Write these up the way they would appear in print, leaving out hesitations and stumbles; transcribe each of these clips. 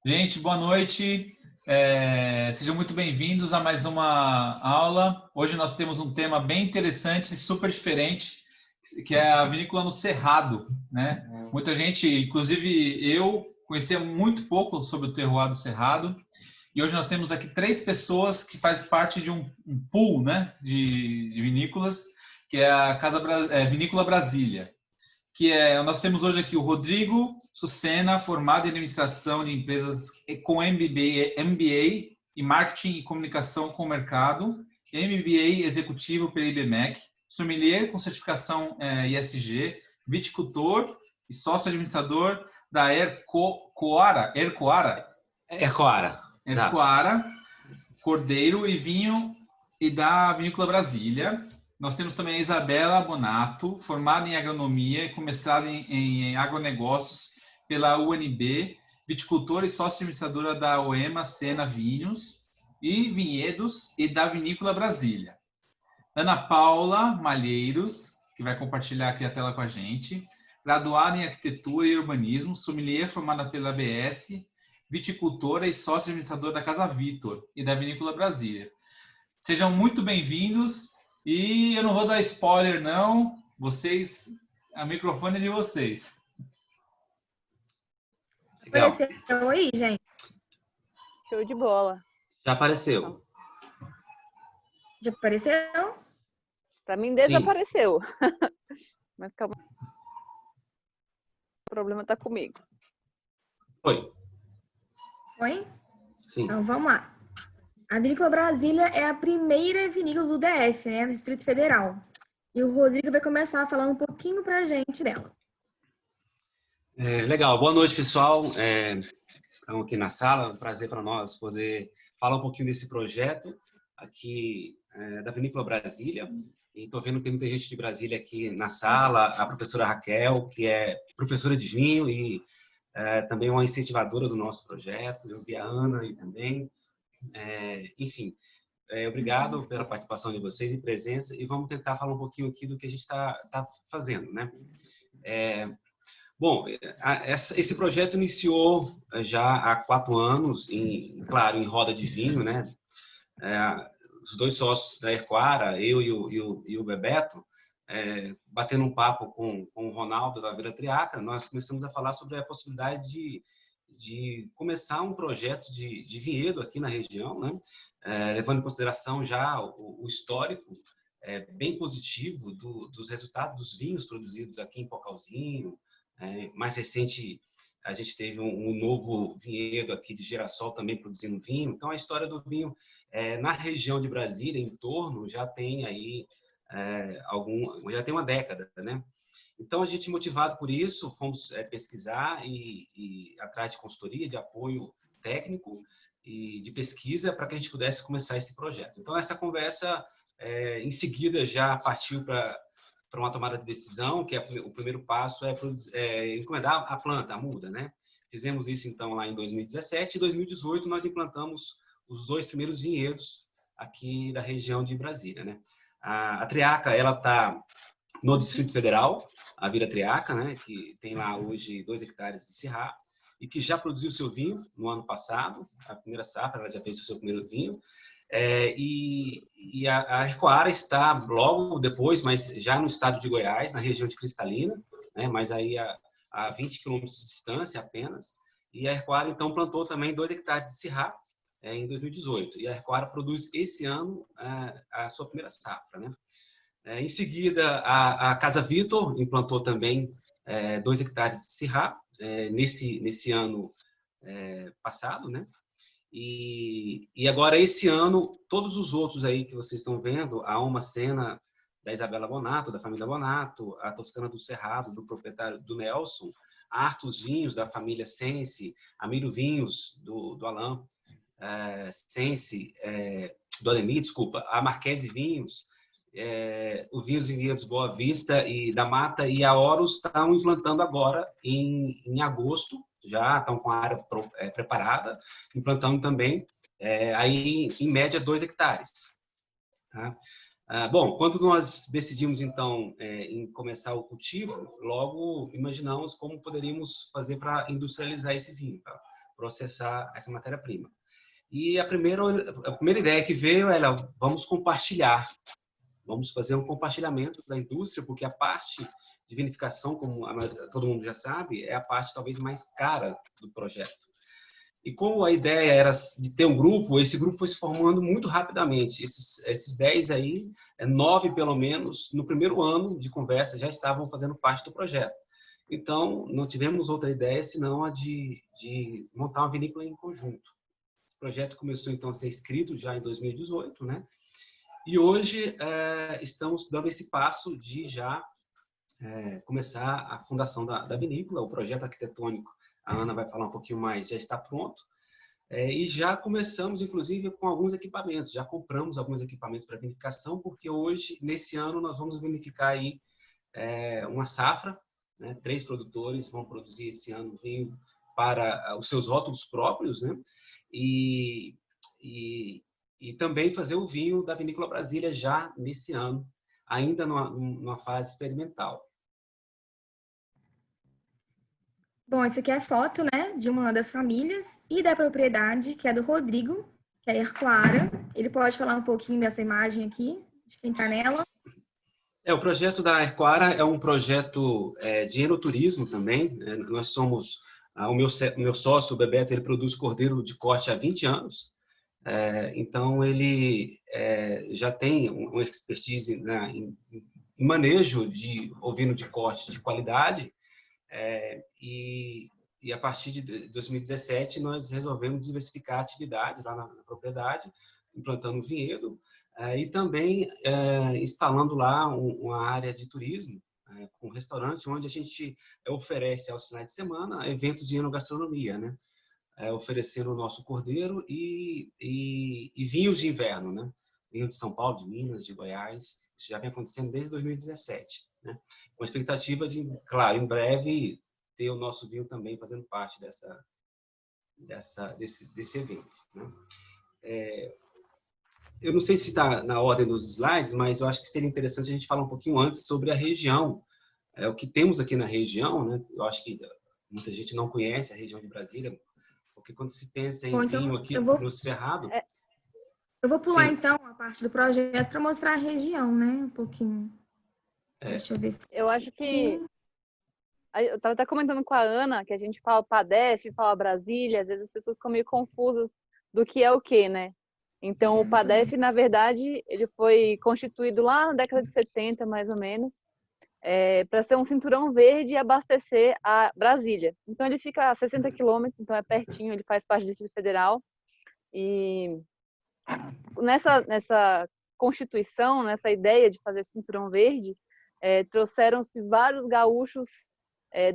Gente, boa noite. Sejam muito bem-vindos a mais uma aula. Hoje nós temos um tema bem interessante e super diferente, que é a vinícola no Cerrado, né? Muita gente, inclusive eu, conhecia muito pouco sobre o terroir do Cerrado. E hoje nós temos aqui 3 pessoas que fazem parte de um pool, né, de vinícolas, que é a Vinícola Brasília. Nós temos hoje aqui o Rodrigo Sucena, formado em administração de empresas com MBA em marketing e comunicação com o mercado, MBA executivo pela IBMEC, sommelier com certificação ISG, viticultor e sócio administrador da Ercoara, Cordeiro e Vinho e da Vinícola Brasília. Nós temos também a Isabela Bonato, formada em agronomia com mestrado em agronegócios pela UNB, viticultora e sócia administradora da OEMA Sena Vinhos e Vinhedos e da Vinícola Brasília. Ana Paula Malheiros, que vai compartilhar aqui a tela com a gente, graduada em arquitetura e urbanismo, sommelier formada pela ABS, viticultora e sócia administradora da Casa Vitor e da Vinícola Brasília. Sejam muito bem-vindos. E eu não vou dar spoiler, não. O microfone é de vocês. Legal. Apareceu aí, gente? Show de bola. Já apareceu. Já apareceu? Para mim, desapareceu. Mas calma. O problema está comigo. Foi? Sim. Então, vamos lá. A Vinícola Brasília é a primeira vinícola do DF, né, no Distrito Federal. E o Rodrigo vai começar falando um pouquinho para a gente dela. Legal. Boa noite, pessoal. Estão aqui na sala. É um prazer para nós poder falar um pouquinho desse projeto aqui da Vinícola Brasília. E estou vendo que tem muita gente de Brasília aqui na sala. A professora Raquel, que é professora de vinho e também uma incentivadora do nosso projeto. Eu vi a Ana aí também. Enfim, obrigado pela participação de vocês e presença, e vamos tentar falar um pouquinho aqui do que a gente está fazendo, né? Bom, esse projeto iniciou já há 4 anos, claro, em roda de vinho, né? Os 2 sócios da Ercoara, eu e o Bebeto, batendo um papo com o Ronaldo da Vila Triaca, nós começamos a falar sobre a possibilidade de começar um projeto de vinhedo aqui na região, né? Levando em consideração já o histórico bem positivo dos resultados dos vinhos produzidos aqui em Pocalzinho. Mais recente, a gente teve um novo vinhedo aqui de Girassol também produzindo vinho. Então, a história do vinho na região de Brasília, em torno, já tem aí já tem uma década, né? Então, a gente, motivado por isso, fomos pesquisar e atrás de consultoria, de apoio técnico e de pesquisa para que a gente pudesse começar esse projeto. Então, essa conversa, em seguida, já partiu para uma tomada de decisão, que o primeiro passo é encomendar a planta, a muda, né? Fizemos isso, então, lá em 2017. Em 2018, nós implantamos os 2 primeiros vinhedos aqui da região de Brasília, né? A Triaca, ela está no Distrito Federal, a Vila Triaca, né, que tem lá hoje 2 hectares de Syrah e que já produziu seu vinho no ano passado, a primeira safra, ela já fez o seu primeiro vinho. E a Ercoara está logo depois, mas já no estado de Goiás, na região de Cristalina, né, mas aí a 20 quilômetros de distância apenas. E a Ercoara, então, plantou também 2 hectares de Syrah em 2018. E a Ercoara produz esse ano a sua primeira safra, né? Em seguida, a Casa Vitor implantou também 2 hectares de Syrah nesse ano passado, né? E agora, esse ano, todos os outros aí que vocês estão vendo, a Uma Sena da Isabela Bonato, da família Bonato, a Toscana do Cerrado, do proprietário do Nelson, a Artus Vinhos, da família Sense, a Miro Vinhos, do Alain Sense, do Ademir, desculpa, a Marquese Vinhos, o Vinhos e Vinhedos Boa Vista e da Mata e a Horus estão implantando agora em agosto, já estão com a área preparada, implantando também, aí em média 2 hectares. Tá? Bom, quando nós decidimos então em começar o cultivo, logo imaginamos como poderíamos fazer para industrializar esse vinho, processar essa matéria-prima. E a primeira ideia que veio era, vamos compartilhar. Vamos fazer um compartilhamento da indústria, porque a parte de vinificação, como todo mundo já sabe, é a parte talvez mais cara do projeto. E como a ideia era de ter um grupo, esse grupo foi se formando muito rapidamente. Esses 10 aí, 9 pelo menos, no primeiro ano de conversa já estavam fazendo parte do projeto. Então, não tivemos outra ideia senão a de montar uma vinícola em conjunto. Esse projeto começou então a ser escrito já em 2018, né? E hoje estamos dando esse passo de já começar a fundação da vinícola. O projeto arquitetônico, a Ana vai falar um pouquinho mais, já está pronto. E já começamos, inclusive, com alguns equipamentos. Já compramos alguns equipamentos para vinificação, porque hoje, nesse ano, nós vamos vinificar aí uma safra, né? 3 produtores vão produzir esse ano vinho para os seus rótulos próprios, né? E também fazer o vinho da Vinícola Brasília já nesse ano, ainda numa fase experimental. Bom, essa aqui é a foto, né, de uma das famílias e da propriedade, que é do Rodrigo, que é Herclara. Ele pode falar um pouquinho dessa imagem aqui, de quem está nela? O projeto da Herclara é um projeto de enoturismo também. Nós somos... O meu sócio, o Bebeto, ele produz cordeiro de corte há 20 anos. Então, ele já tem uma expertise em manejo de ovino de corte de qualidade. E a partir de 2017, nós resolvemos diversificar a atividade lá na propriedade, implantando um vinhedo e também instalando lá uma área de turismo, com um restaurante, onde a gente oferece aos finais de semana eventos de enogastronomia, né? Oferecendo o nosso cordeiro e vinhos de inverno, né? Vinho de São Paulo, de Minas, de Goiás. Isso já vem acontecendo desde 2017, né? Com a expectativa de, claro, em breve ter o nosso vinho também fazendo parte desse evento, né? Eu não sei se está na ordem dos slides, mas eu acho que seria interessante a gente falar um pouquinho antes sobre a região. O que temos aqui na região, né? Eu acho que muita gente não conhece a região de Brasília, porque quando se pensa em vinho aqui no Cerrado... Eu vou pular, sim, então, a parte do projeto para mostrar a região, né? Um pouquinho. Deixa eu ver se... Eu acho que... Eu estava até comentando com a Ana, que a gente fala PADEF, fala Brasília, às vezes as pessoas ficam meio confusas do que é o quê, né? Então, o PADEF, na verdade, ele foi constituído lá na década de 70, mais ou menos, para ser um cinturão verde e abastecer a Brasília. Então, ele fica a 60 quilômetros, então é pertinho, ele faz parte do Distrito Federal. E nessa constituição, nessa ideia de fazer cinturão verde, trouxeram-se vários gaúchos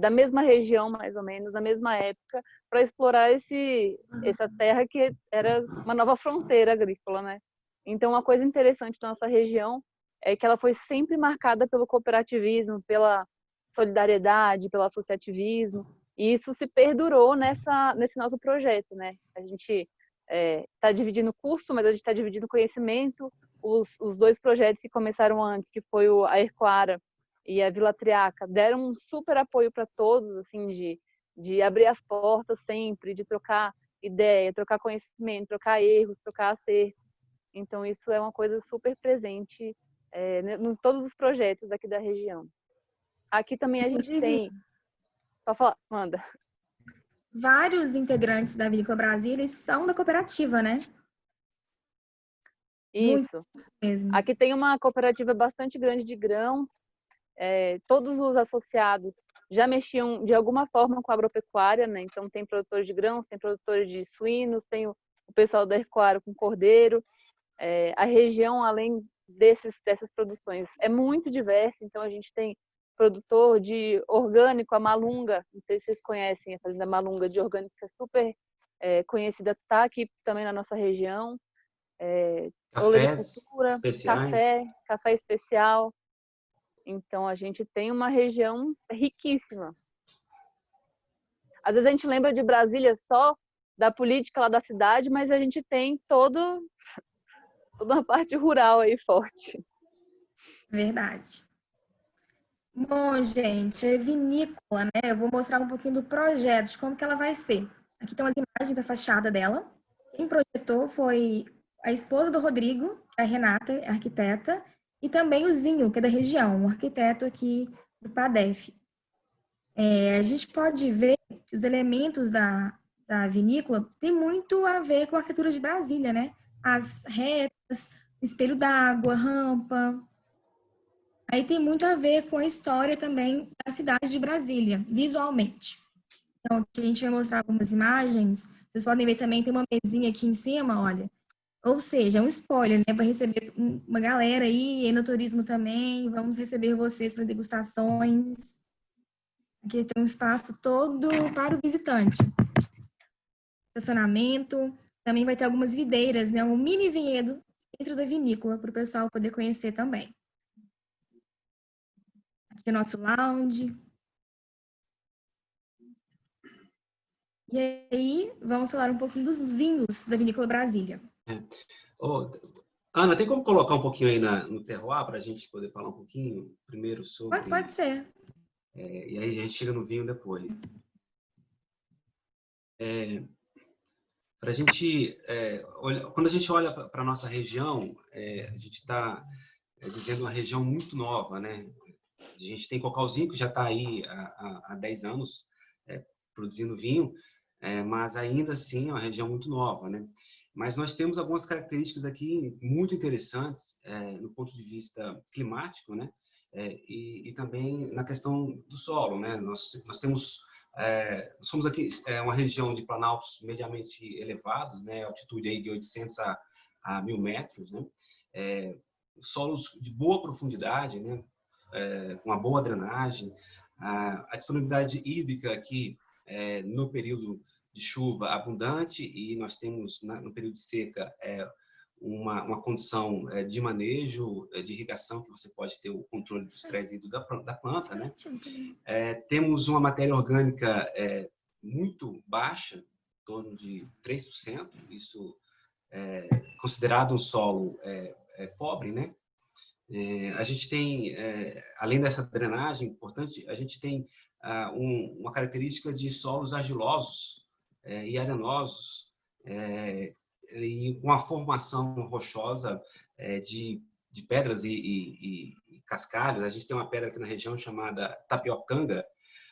da mesma região, mais ou menos, da mesma época, para explorar essa terra que era uma nova fronteira agrícola, né? Então, uma coisa interessante da nossa região é que ela foi sempre marcada pelo cooperativismo, pela solidariedade, pelo associativismo, e isso se perdurou nesse nosso projeto, né? A gente está dividindo custo, mas a gente está dividindo conhecimento. Os 2 projetos que começaram antes, que foi a Herclara e a Vila Triaca, deram um super apoio para todos, assim, de abrir as portas sempre, de trocar ideia, trocar conhecimento, trocar erros, trocar acertos. Então, isso é uma coisa super presente em todos os projetos aqui da região. Aqui também a gente tem... Pode falar, Amanda. Vários integrantes da Vinícola Brasília são da cooperativa, né? Isso. Muito mesmo. Aqui tem uma cooperativa bastante grande de grãos. Todos os associados já mexiam de alguma forma com a agropecuária, né? Então, tem produtores de grãos, tem produtores de suínos, tem o pessoal da Herclara com cordeiro. A região, além dessas produções, é muito diversa. Então, a gente tem produtor de orgânico, a Malunga, não sei se vocês conhecem a fazenda Malunga de orgânico, que é super conhecida, está aqui também na nossa região. Cafés especiais. Café especial. Então, a gente tem uma região riquíssima. Às vezes a gente lembra de Brasília só da política lá da cidade, mas a gente tem toda uma parte rural aí forte. Verdade. Bom, gente, a vinícola, né? Eu vou mostrar um pouquinho do projeto, de como que ela vai ser. Aqui estão as imagens da fachada dela. Quem projetou foi a esposa do Rodrigo, que é a Renata, arquiteta, e também o Zinho, que é da região, um arquiteto aqui do PADEF. A gente pode ver que os elementos da vinícola tem muito a ver com a arquitetura de Brasília, né? As retas, o espelho d'água, rampa. Aí tem muito a ver com a história também da cidade de Brasília, visualmente. Então, aqui a gente vai mostrar algumas imagens. Vocês podem ver também, tem uma mesinha aqui em cima, olha. Ou seja, é um spoiler, né? Para receber uma galera aí, enoturismo também. Vamos receber vocês para degustações. Aqui tem um espaço todo para o visitante. Estacionamento. Também vai ter algumas videiras, né? Um mini vinhedo dentro da vinícola para o pessoal poder conhecer também. Aqui é o nosso lounge. E aí, vamos falar um pouquinho dos vinhos da Vinícola Brasília. Oh, Ana, tem como colocar um pouquinho aí no terroir para a gente poder falar um pouquinho primeiro sobre... Pode ser. E aí a gente chega no vinho depois. Pra gente, quando a gente olha para a nossa região, a gente está dizendo uma região muito nova, né? A gente tem Cocalzinho, que já está aí há 10 anos produzindo vinho, mas ainda assim é uma região muito nova, né? Mas nós temos algumas características aqui muito interessantes no ponto de vista climático, né? E também na questão do solo, né? Nós temos somos aqui uma região de planaltos mediamente elevados, né? Altitude aí de 800 a 1.000 metros, né? Solos de boa profundidade, né? Com uma boa drenagem, a disponibilidade hídrica aqui no período de chuva abundante, e nós temos no período de seca uma condição de manejo, de irrigação, que você pode ter o controle do estresse hídrico da planta, né? Temos uma matéria orgânica muito baixa, em torno de 3%, isso considerado um solo pobre, né? A gente tem, além dessa drenagem importante, a gente tem uma característica de solos argilosos e arenosos, e uma formação rochosa de pedras e cascalhos. A gente tem uma pedra aqui na região chamada tapiocanga.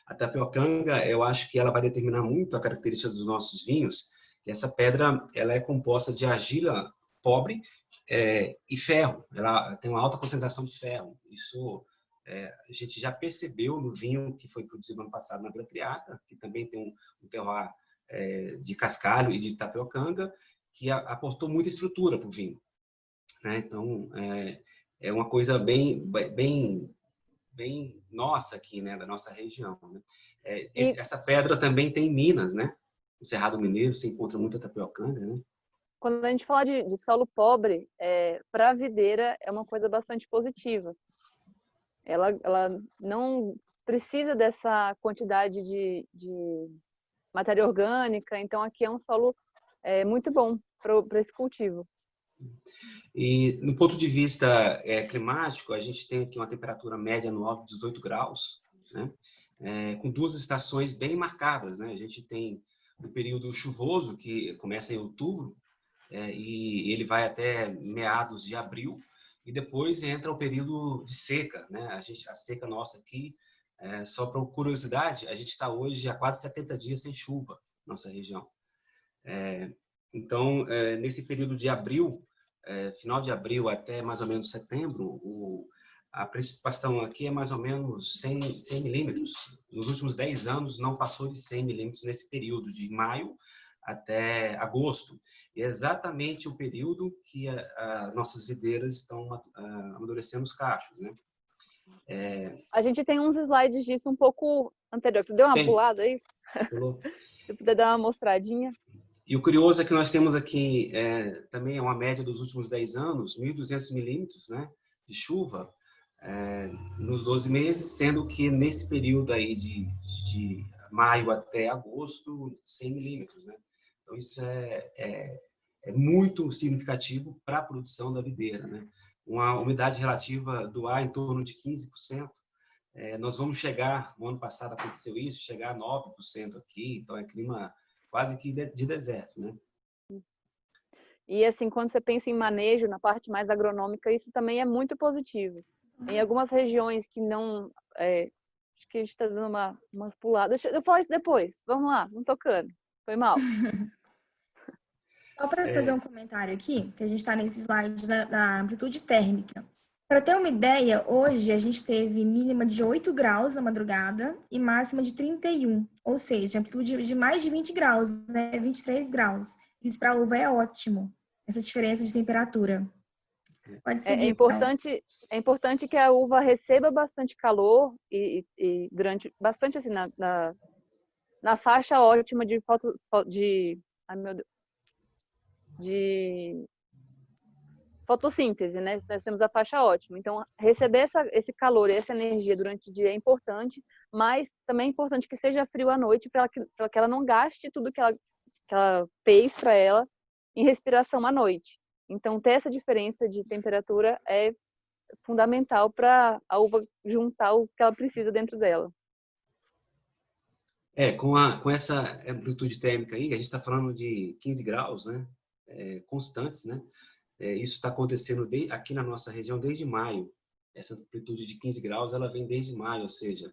A tapiocanga, eu acho que ela vai determinar muito a característica dos nossos vinhos, que essa pedra ela é composta de argila pobre e ferro. Ela tem uma alta concentração de ferro. Isso a gente já percebeu no vinho que foi produzido ano passado na Vila Triaca, que também tem um terroir de cascalho e de tapiocanga, que aportou muita estrutura para o vinho, né? Então, é uma coisa bem nossa aqui, né? Da nossa região, né? Essa pedra também tem em Minas, né? No Cerrado Mineiro se encontra muita tapiocanga, né? Quando a gente fala de solo pobre, para a videira é uma coisa bastante positiva. Ela não precisa dessa quantidade de matéria orgânica, então aqui é um solo muito bom para esse cultivo. E no ponto de vista climático, a gente tem aqui uma temperatura média anual de 18 graus, né? Com duas estações bem marcadas, né? A gente tem o período chuvoso, que começa em outubro, e ele vai até meados de abril, e depois entra o período de seca, né? A seca nossa aqui, só por curiosidade, a gente está hoje há quase 70 dias sem chuva na nossa região. Então, nesse período de abril, final de abril até mais ou menos setembro, a precipitação aqui é mais ou menos 100 milímetros. Nos últimos 10 anos não passou de 100 milímetros nesse período, de maio até agosto. E é exatamente o período que nossas videiras estão amadurecendo os cachos, né? A gente tem uns slides disso um pouco anterior. Tu deu uma pulada aí? Se puder dar uma mostradinha. E o curioso é que nós temos aqui também uma média dos últimos 10 anos, 1.200 milímetros, né, de chuva nos 12 meses, sendo que nesse período aí de maio até agosto, 100 milímetros, né? Então, isso é muito significativo para a produção da videira, né? Uma umidade relativa do ar em torno de 15%. Nós vamos chegar, no ano passado aconteceu isso, chegar a 9% aqui, então é clima quase que de deserto, né? E assim, quando você pensa em manejo, na parte mais agronômica, isso também é muito positivo. Em algumas regiões que não... acho que a gente está dando umas puladas. Eu falo isso depois. Vamos lá, vamos tocando. Foi mal. Só para fazer um comentário aqui, que a gente está nesse slide da amplitude térmica. Para ter uma ideia, hoje a gente teve mínima de 8 graus na madrugada e máxima de 31, ou seja, amplitude de mais de 20 graus, né? 23 graus. Isso para a uva é ótimo, essa diferença de temperatura. Pode seguir. É importante que a uva receba bastante calor e durante bastante assim na faixa ótima ai meu Deus, de fotossíntese, né? Nós temos a faixa ótima. Então, receber esse calor e essa energia durante o dia é importante, mas também é importante que seja frio à noite para que ela não gaste tudo que ela fez para ela em respiração à noite. Então, ter essa diferença de temperatura é fundamental para a uva juntar o que ela precisa dentro dela. Com essa amplitude térmica aí, a gente está falando de 15 graus, né? Constantes, né? Isso está acontecendo aqui na nossa região desde maio. Essa amplitude de 15 graus, ela vem desde maio, ou seja,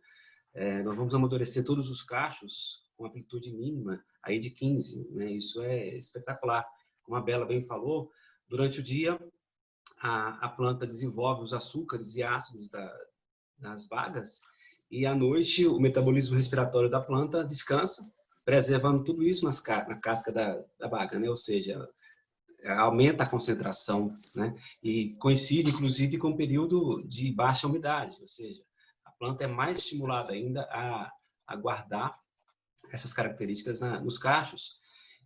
nós vamos amadurecer todos os cachos com amplitude mínima aí de 15, né? Isso é espetacular. Como a Bela bem falou, durante o dia a planta desenvolve os açúcares e ácidos das bagas e à noite o metabolismo respiratório da planta descansa, preservando tudo isso na casca da baga, né? Ou seja, aumenta a concentração, né? E coincide, inclusive, com o período de baixa umidade, ou seja, a planta é mais estimulada ainda a guardar essas características nos cachos.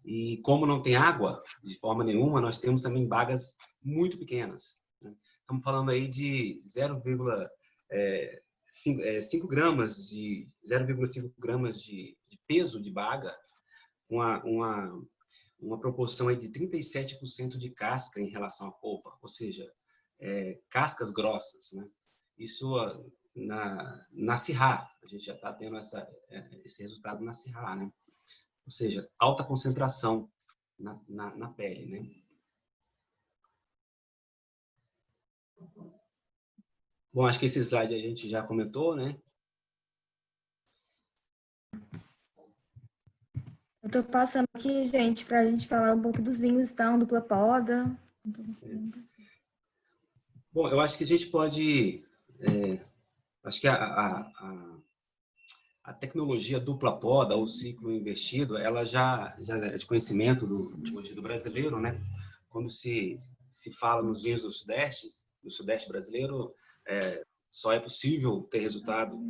E como não tem água de forma nenhuma, nós temos também bagas muito pequenas, né? Estamos falando aí de 0,5 gramas de 0,5 gramas de peso de baga, uma proporção aí de 37% de casca em relação à polpa, ou seja, cascas grossas, né? Isso na Syrah, a gente já está tendo esse resultado na Syrah, né? Ou seja, alta concentração na pele, né? Bom, acho que esse slide a gente já comentou, né? Eu estou passando aqui, gente, para a gente falar um pouco dos vinhos, então, dupla poda. Bom, eu acho que a gente pode... acho que a tecnologia dupla poda, ou ciclo invertido, ela já é de conhecimento hoje do brasileiro, né? Quando se fala nos vinhos do Sudeste brasileiro, só é possível ter resultado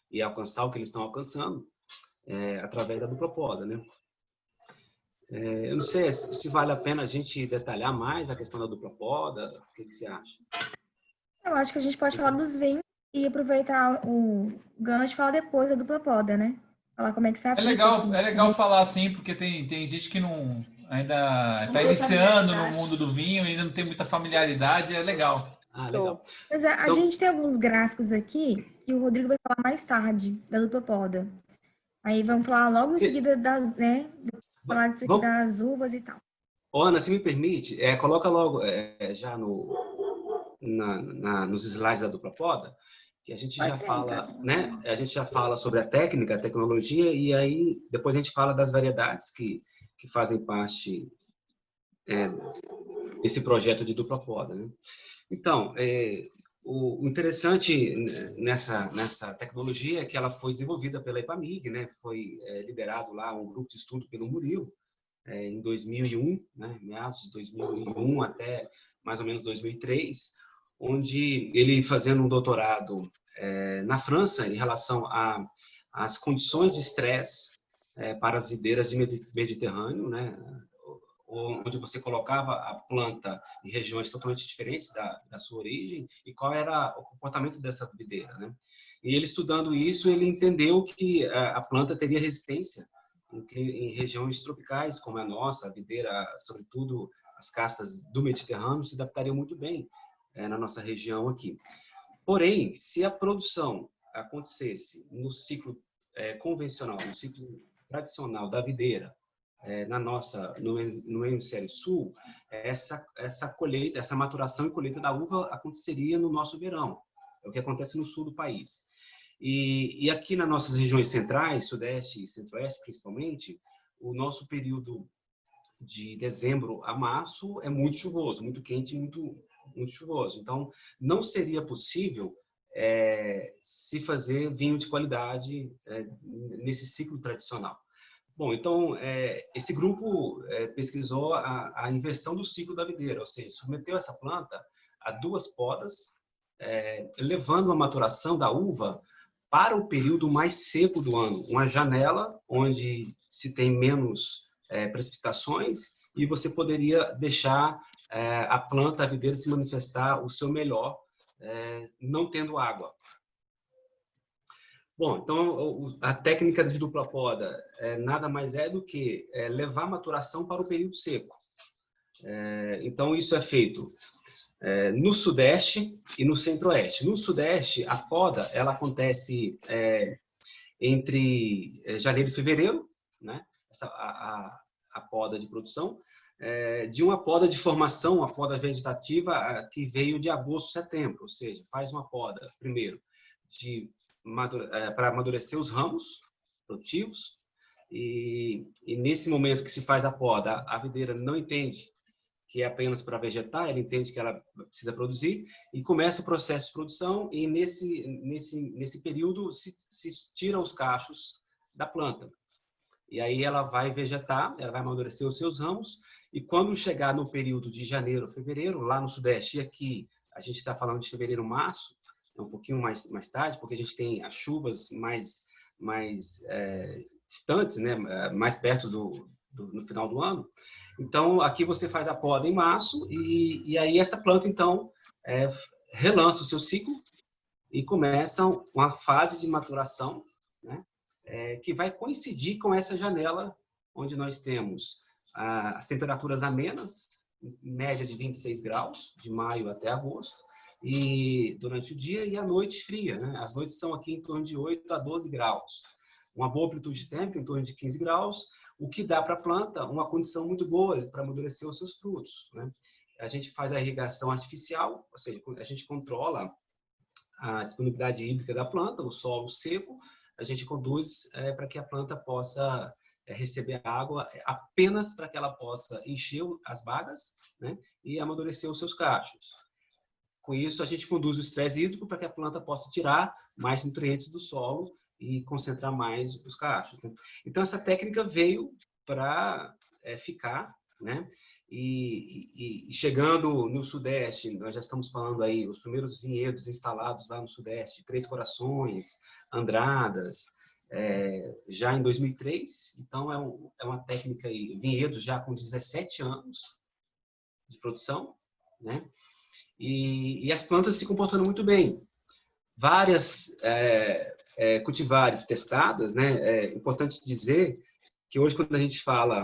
e alcançar o que eles estão alcançando através da dupla poda, né? Eu não sei se vale a pena a gente detalhar mais a questão da dupla poda. O que você acha? Eu acho que a gente pode falar dos vinhos e aproveitar o gancho e falar depois da dupla poda, né? Falar como é que você aplica aqui. É legal falar assim, porque tem gente que ainda está iniciando no mundo do vinho, ainda não tem muita familiaridade, é legal. Ah, legal. Pois é, a gente tem alguns gráficos aqui que o Rodrigo vai falar mais tarde da dupla poda. Aí vamos falar logo em seguida falar disso aqui das uvas e tal. Ana, se me permite, coloca logo já nos slides da dupla poda, que a gente já fala, então, né? A gente já fala sobre a técnica, a tecnologia, e aí depois a gente fala das variedades que fazem parte desse projeto de dupla poda, né? Então, o interessante nessa tecnologia é que ela foi desenvolvida pela Epamig, né? Foi liderado lá um grupo de estudo pelo Murilo, em 2001, né? Meados de 2001 até mais ou menos 2003, onde ele fazendo um doutorado na França em relação às condições de estresse para as videiras de Mediterrâneo, né? Onde você colocava a planta em regiões totalmente diferentes da sua origem e qual era o comportamento dessa videira, né? E ele estudando isso, ele entendeu que a planta teria resistência em regiões tropicais como a nossa, a videira, sobretudo as castas do Mediterrâneo, se adaptariam muito bem na nossa região aqui. Porém, se a produção acontecesse no ciclo convencional, no ciclo tradicional da videira, no hemisfério sul, essa colheita, essa maturação e colheita da uva aconteceria no nosso verão. É o que acontece no sul do país. E aqui nas nossas regiões centrais, sudeste e centro-oeste principalmente, o nosso período de dezembro a março é muito chuvoso, muito quente, muito chuvoso. Então, não seria possível se fazer vinho de qualidade nesse ciclo tradicional. Bom, então, esse grupo pesquisou a inversão do ciclo da videira, ou seja, submeteu essa planta a 2 podas, levando a maturação da uva para o período mais seco do ano, uma janela onde se tem menos precipitações e você poderia deixar a planta, a videira, se manifestar o seu melhor, não tendo água. Bom, então a técnica de dupla poda nada mais é do que levar a maturação para o período seco. Então isso é feito no sudeste e no centro-oeste. No sudeste, a poda ela acontece entre janeiro e fevereiro, né? A poda de produção, de uma poda de formação, uma poda vegetativa que veio de agosto a setembro, ou seja, faz uma poda primeiro para amadurecer os ramos produtivos, e nesse momento que se faz a poda, a videira não entende que é apenas para vegetar, ela entende que ela precisa produzir, e começa o processo de produção, e nesse período se tira os cachos da planta. E aí ela vai vegetar, ela vai amadurecer os seus ramos, e quando chegar no período de janeiro, fevereiro, lá no sudeste, e aqui a gente está falando de fevereiro, março, é um pouquinho mais tarde, porque a gente tem as chuvas mais distantes, né, mais perto no final do ano. Então, aqui você faz a poda em março, e aí essa planta, então, relança o seu ciclo e começa uma fase de maturação, né, que vai coincidir com essa janela, onde nós temos as temperaturas amenas, média de 26 graus, de maio até agosto, e durante o dia, e a noite fria, né? As noites são aqui em torno de 8 a 12 graus. Uma boa amplitude térmica, em torno de 15 graus, o que dá para a planta uma condição muito boa para amadurecer os seus frutos, né? A gente faz a irrigação artificial, ou seja, a gente controla a disponibilidade hídrica da planta, o solo seco, a gente conduz para que a planta possa receber água apenas para que ela possa encher as bagas, né, e amadurecer os seus cachos. Com isso, a gente conduz o estresse hídrico para que a planta possa tirar mais nutrientes do solo e concentrar mais os cachos, né? Então, essa técnica veio para ficar, né? E chegando no Sudeste, nós já estamos falando aí, os primeiros vinhedos instalados lá no Sudeste, Três Corações, Andradas, já em 2003. Então, é uma técnica aí, vinhedos já com 17 anos de produção, né? E as plantas se comportando muito bem. Várias cultivares testadas, né? É importante dizer que hoje, quando a gente fala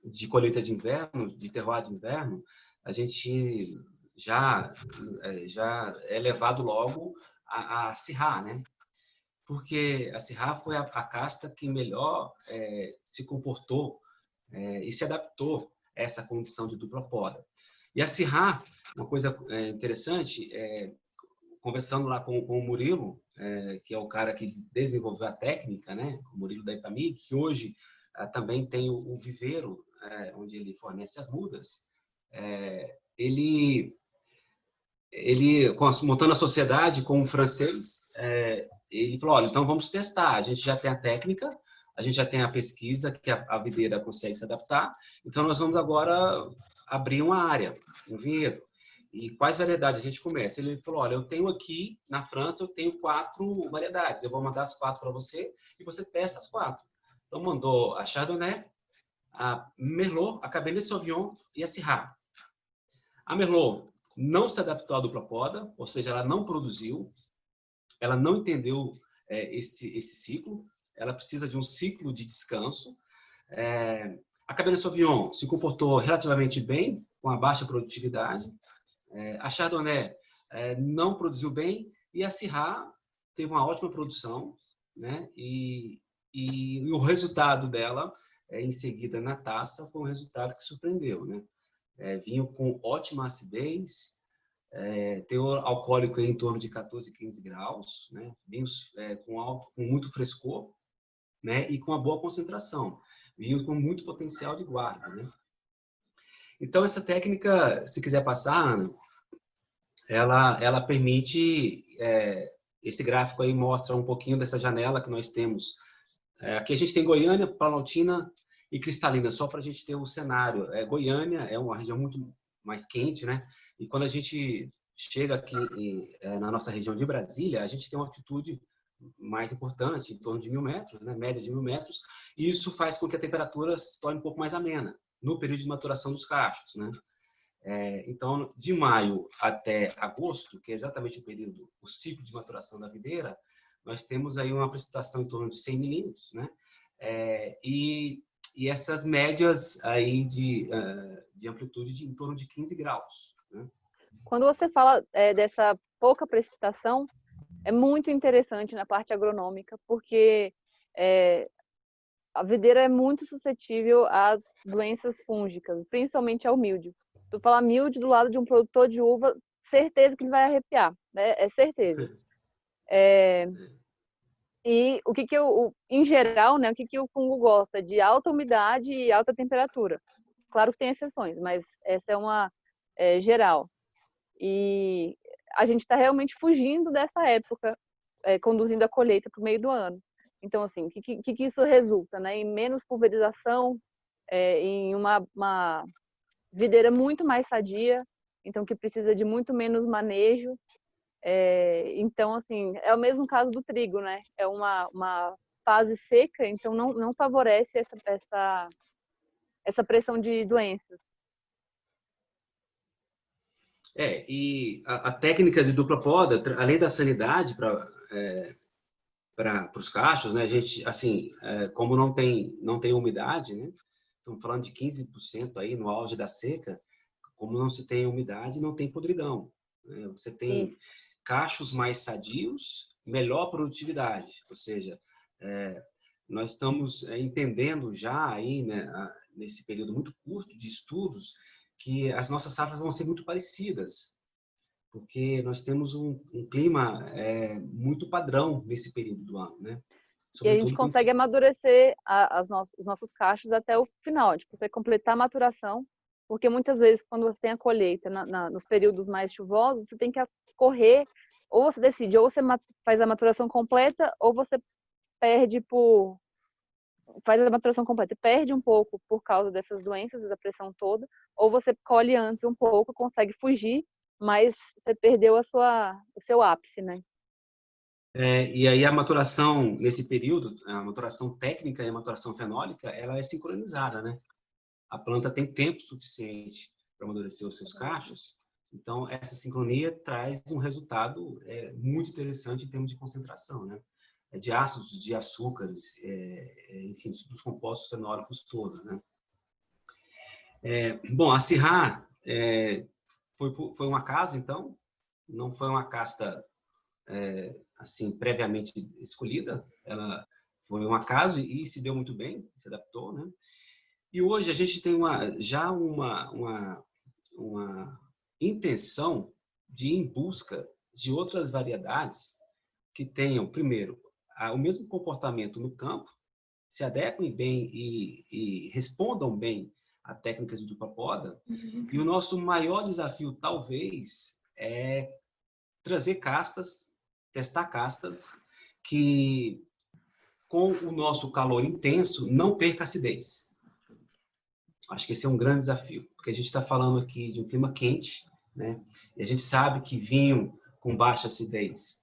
de colheita de inverno, de terroir de inverno, a gente já é levado logo a Syrah, né? Porque a Syrah foi a casta que melhor se comportou e se adaptou a essa condição de dupla poda. E a Syrah, uma coisa interessante, conversando lá com o Murilo, que é o cara que desenvolveu a técnica, né? O Murilo da Ipamig, que hoje também tem o viveiro, onde ele fornece as mudas. Ele montando a sociedade com um francês, ele falou, olha, então vamos testar, a gente já tem a técnica, a gente já tem a pesquisa que a videira consegue se adaptar, então nós vamos agora abrir uma área, um vinhedo. E quais variedades a gente começa? Ele falou, olha, eu tenho aqui na França, eu tenho 4 variedades, eu vou mandar as 4 para você e você testa as 4. Então mandou a Chardonnay, a Merlot, a Cabernet Sauvignon e a Syrah. A Merlot não se adaptou à dupla poda, ou seja, ela não produziu, ela não entendeu esse ciclo, ela precisa de um ciclo de descanso. A Cabernet Sauvignon se comportou relativamente bem, com a baixa produtividade. A Chardonnay não produziu bem, e a Syrah teve uma ótima produção, né? E o resultado dela em seguida na taça, foi um resultado que surpreendeu, né? Vinho com ótima acidez, teor alcoólico em torno de 14, 15 graus, né? Vinhos com muito frescor, né? E com uma boa concentração. Vinhos com muito potencial de guarda, né? Então, essa técnica, se quiser passar, Ana, ela permite... esse gráfico aí mostra um pouquinho dessa janela que nós temos. Aqui a gente tem Goiânia, Planaltina e Cristalina, só para a gente ter um cenário. Goiânia é uma região muito mais quente, né? E quando a gente chega aqui na nossa região de Brasília, a gente tem uma altitude mais importante, em torno de 1.000 metros, né? Média de 1.000 metros, e isso faz com que a temperatura se torne um pouco mais amena no período de maturação dos cachos, né? Então, de maio até agosto, que é exatamente o ciclo de maturação da videira, nós temos aí uma precipitação em torno de 100 milímetros, né? E essas médias aí de amplitude em torno de 15 graus, né? Quando você fala dessa pouca precipitação, é muito interessante na parte agronômica, porque a videira é muito suscetível às doenças fúngicas, principalmente ao míldio. Tu fala míldio do lado de um produtor de uva, certeza que ele vai arrepiar, né? É certeza. E o que em geral, né, o que o fungo gosta? De alta umidade e alta temperatura. Claro que tem exceções, mas essa é uma geral. E a gente está realmente fugindo dessa época, conduzindo a colheita para o meio do ano. Então, assim, o que isso resulta, né? Em menos pulverização, em uma videira muito mais sadia, então que precisa de muito menos manejo. Então, assim, é o mesmo caso do trigo, né? É uma fase seca, então não favorece essa pressão de doenças. E a técnica de dupla poda, além da sanidade para os cachos, né? A gente, assim, como não tem umidade, né? Estamos falando de 15% aí no auge da seca, como não se tem umidade, não tem podridão, né? Você tem cachos mais sadios, melhor produtividade, ou seja, nós estamos entendendo já aí, né, nesse período muito curto de estudos, que as nossas safras vão ser muito parecidas, porque nós temos um clima muito padrão nesse período do ano, né? E a gente consegue amadurecer os nossos cachos até o final, tipo, você completar a maturação, porque muitas vezes quando você tem a colheita nos períodos mais chuvosos, você tem que correr, ou você decide, ou você faz a maturação completa, ou você faz a maturação completa e perde um pouco por causa dessas doenças, da pressão toda, ou você colhe antes um pouco, consegue fugir, mas você perdeu o seu ápice, né? E aí a maturação nesse período, a maturação técnica e a maturação fenólica, ela é sincronizada, né? A planta tem tempo suficiente para amadurecer os seus cachos, então essa sincronia traz um resultado muito interessante em termos de concentração, né? De ácidos, de açúcares, enfim, dos compostos fenólicos todos, né? Bom, a Syrah foi um acaso, então, não foi uma casta assim previamente escolhida, ela foi um acaso e se deu muito bem, se adaptou, né? E hoje a gente tem já uma intenção de ir em busca de outras variedades que tenham, primeiro, o mesmo comportamento no campo, se adequem bem e respondam bem a técnicas de dupla poda. E o nosso maior desafio, talvez, é trazer castas, testar castas que, com o nosso calor intenso, não perca acidez. Acho que esse é um grande desafio, porque a gente está falando aqui de um clima quente, né? E a gente sabe que vinho com baixa acidez,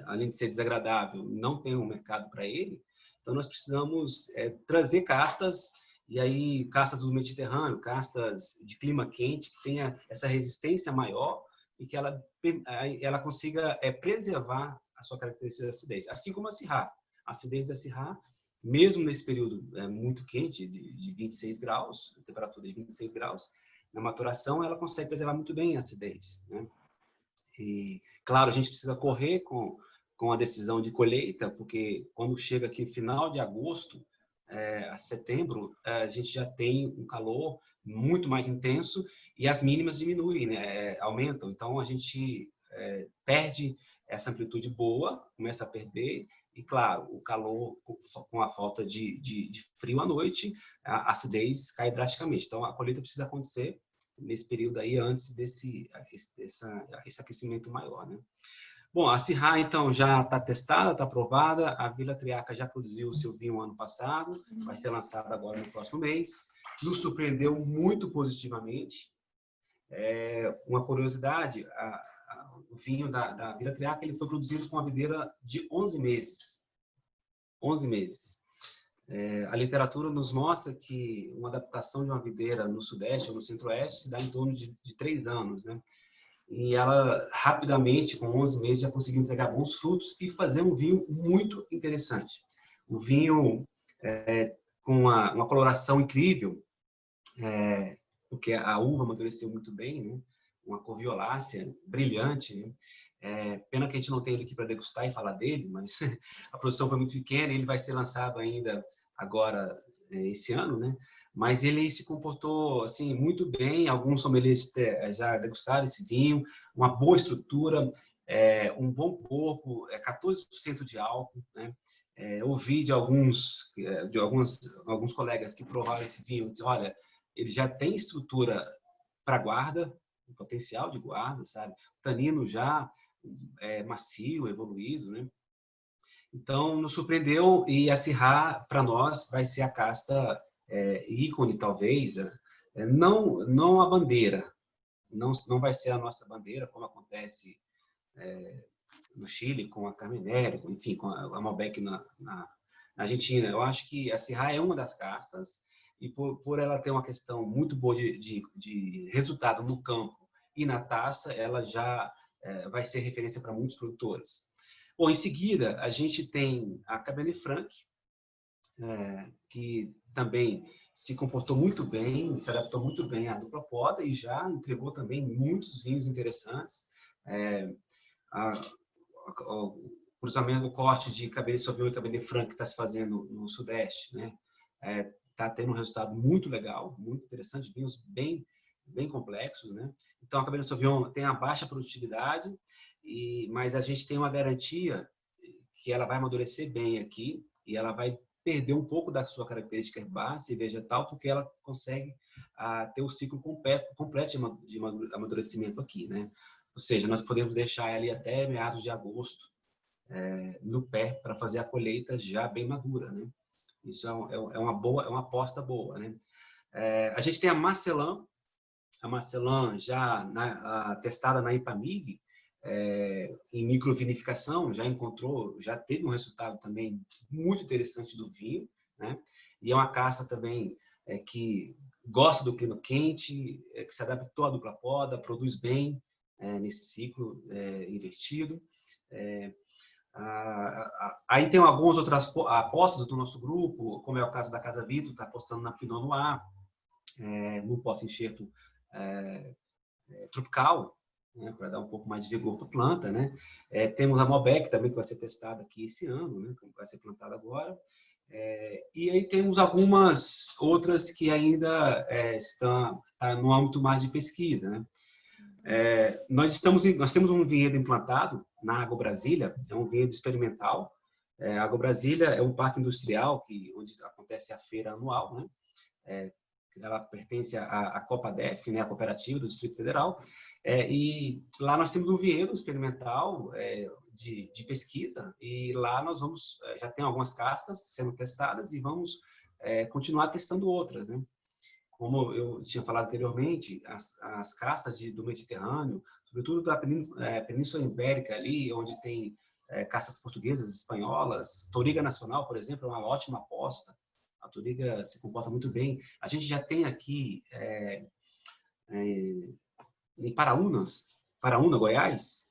além de ser desagradável, não tem um mercado para ele. Então, nós precisamos trazer castas, e aí castas do Mediterrâneo, castas de clima quente, que tenha essa resistência maior e que ela consiga preservar a sua característica de acidez. Assim como a Syrah. A acidez da Syrah, mesmo nesse período muito quente, de 26 graus, temperatura de 26 graus, na maturação ela consegue preservar muito bem a acidez, né? E, claro, a gente precisa correr com a decisão de colheita, porque quando chega aqui final de agosto, a setembro, a gente já tem um calor muito mais intenso e as mínimas diminuem, né? Aumentam. Então, a gente perde essa amplitude boa, começa a perder, e, claro, o calor, com a falta de frio à noite, a acidez cai drasticamente. Então, a colheita precisa acontecer nesse período aí, antes esse aquecimento maior, né? Bom, a Syrah, então, já está testada, está aprovada. A Vila Triaca já produziu o seu vinho ano passado, vai ser lançada agora no próximo mês. Nos surpreendeu muito positivamente. Uma curiosidade, o vinho da Vila Triaca, ele foi produzido com uma videira de 11 meses. 11 meses. A literatura nos mostra que uma adaptação de uma videira no Sudeste ou no Centro-Oeste se dá em torno de 3 anos, né? E ela, rapidamente, com 11 meses, já conseguiu entregar bons frutos e fazer um vinho muito interessante. O vinho com uma coloração incrível, porque a uva amadureceu muito bem, né? Uma cor violácea, brilhante, né? Pena que a gente não tem ele aqui para degustar e falar dele, mas a produção foi muito pequena, ele vai ser lançado ainda agora, esse ano, né? Mas ele se comportou assim muito bem. Alguns sommeliers já degustaram esse vinho, uma boa estrutura, um bom corpo, 14% de álcool, né? Ouvi de alguns colegas que provaram esse vinho, disse, olha, ele já tem estrutura para guarda, um potencial de guarda, sabe? O tanino já macio, evoluído, né? Então, nos surpreendeu, e a Syrah, para nós, vai ser a casta ícone, talvez, não a bandeira, não vai ser a nossa bandeira, como acontece no Chile, com a Carmenère, enfim, com a Malbec na Argentina. Eu acho que a Syrah é uma das castas, e por ela ter uma questão muito boa de resultado no campo e na taça, ela já vai ser referência para muitos produtores. Bom, em seguida, a gente tem a Cabernet Franc, que também se comportou muito bem, se adaptou muito bem à dupla poda e já entregou também muitos vinhos interessantes. O cruzamento, o corte de Cabernet Sauvignon e Cabernet Franc que está se fazendo no Sudeste, né? Está tendo um resultado muito legal, muito interessante, vinhos bem complexos, né? Então, a Cabernet Sauvignon tem a baixa produtividade, mas a gente tem uma garantia que ela vai amadurecer bem aqui e ela vai perder um pouco da sua característica herbácea e vegetal, porque ela consegue ter o ciclo completo de amadurecimento aqui, né? Ou seja, nós podemos deixar ela ali até meados de agosto no pé para fazer a colheita já bem madura, né? Isso é uma aposta boa, né? A gente tem a Marcelin já testada na IPAMIG, em microvinificação, já teve um resultado também muito interessante do vinho, né? E é uma casta também que gosta do clima quente, que se adaptou à dupla poda, produz bem nesse ciclo invertido. Aí tem algumas outras apostas do nosso grupo, como é o caso da Casa Vito, está apostando na Pinot Noir, no porta-enxerto tropical, né, para dar um pouco mais de vigor para a planta, né? Temos a Malbec também, que vai ser testada aqui esse ano, né, que vai ser plantada agora. E aí temos algumas outras que ainda estão no âmbito mais de pesquisa, né? Nós temos um vinhedo implantado na Água Brasília, é um vinhedo experimental. A Água Brasília é um parque industrial onde acontece a feira anual, né? Ela pertence à Copadef, né, a cooperativa do Distrito Federal, e lá nós temos um vinhedo experimental de pesquisa, e lá nós já tem algumas castas sendo testadas e vamos continuar testando outras, né? Como eu tinha falado anteriormente, as castas do Mediterrâneo, sobretudo da Península Ibérica ali, onde tem castas portuguesas, espanholas, Touriga Nacional, por exemplo, é uma ótima aposta. A Touriga se comporta muito bem. A gente já tem aqui em Paraúna, Goiás,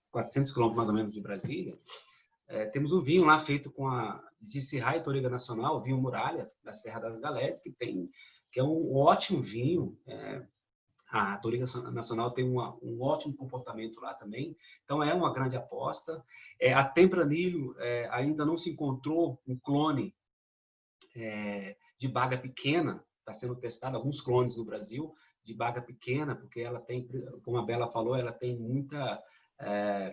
400 quilômetros mais ou menos de Brasília, temos um vinho lá feito com a Syrah e Touriga Nacional, o vinho Muralha, da Serra das Galés, que é um ótimo vinho. A Touriga Nacional tem um ótimo comportamento lá também, então é uma grande aposta. A Tempranillo ainda não se encontrou um clone de baga pequena, está sendo testado alguns clones no Brasil, de baga pequena, porque ela tem, como a Bela falou, ela tem muita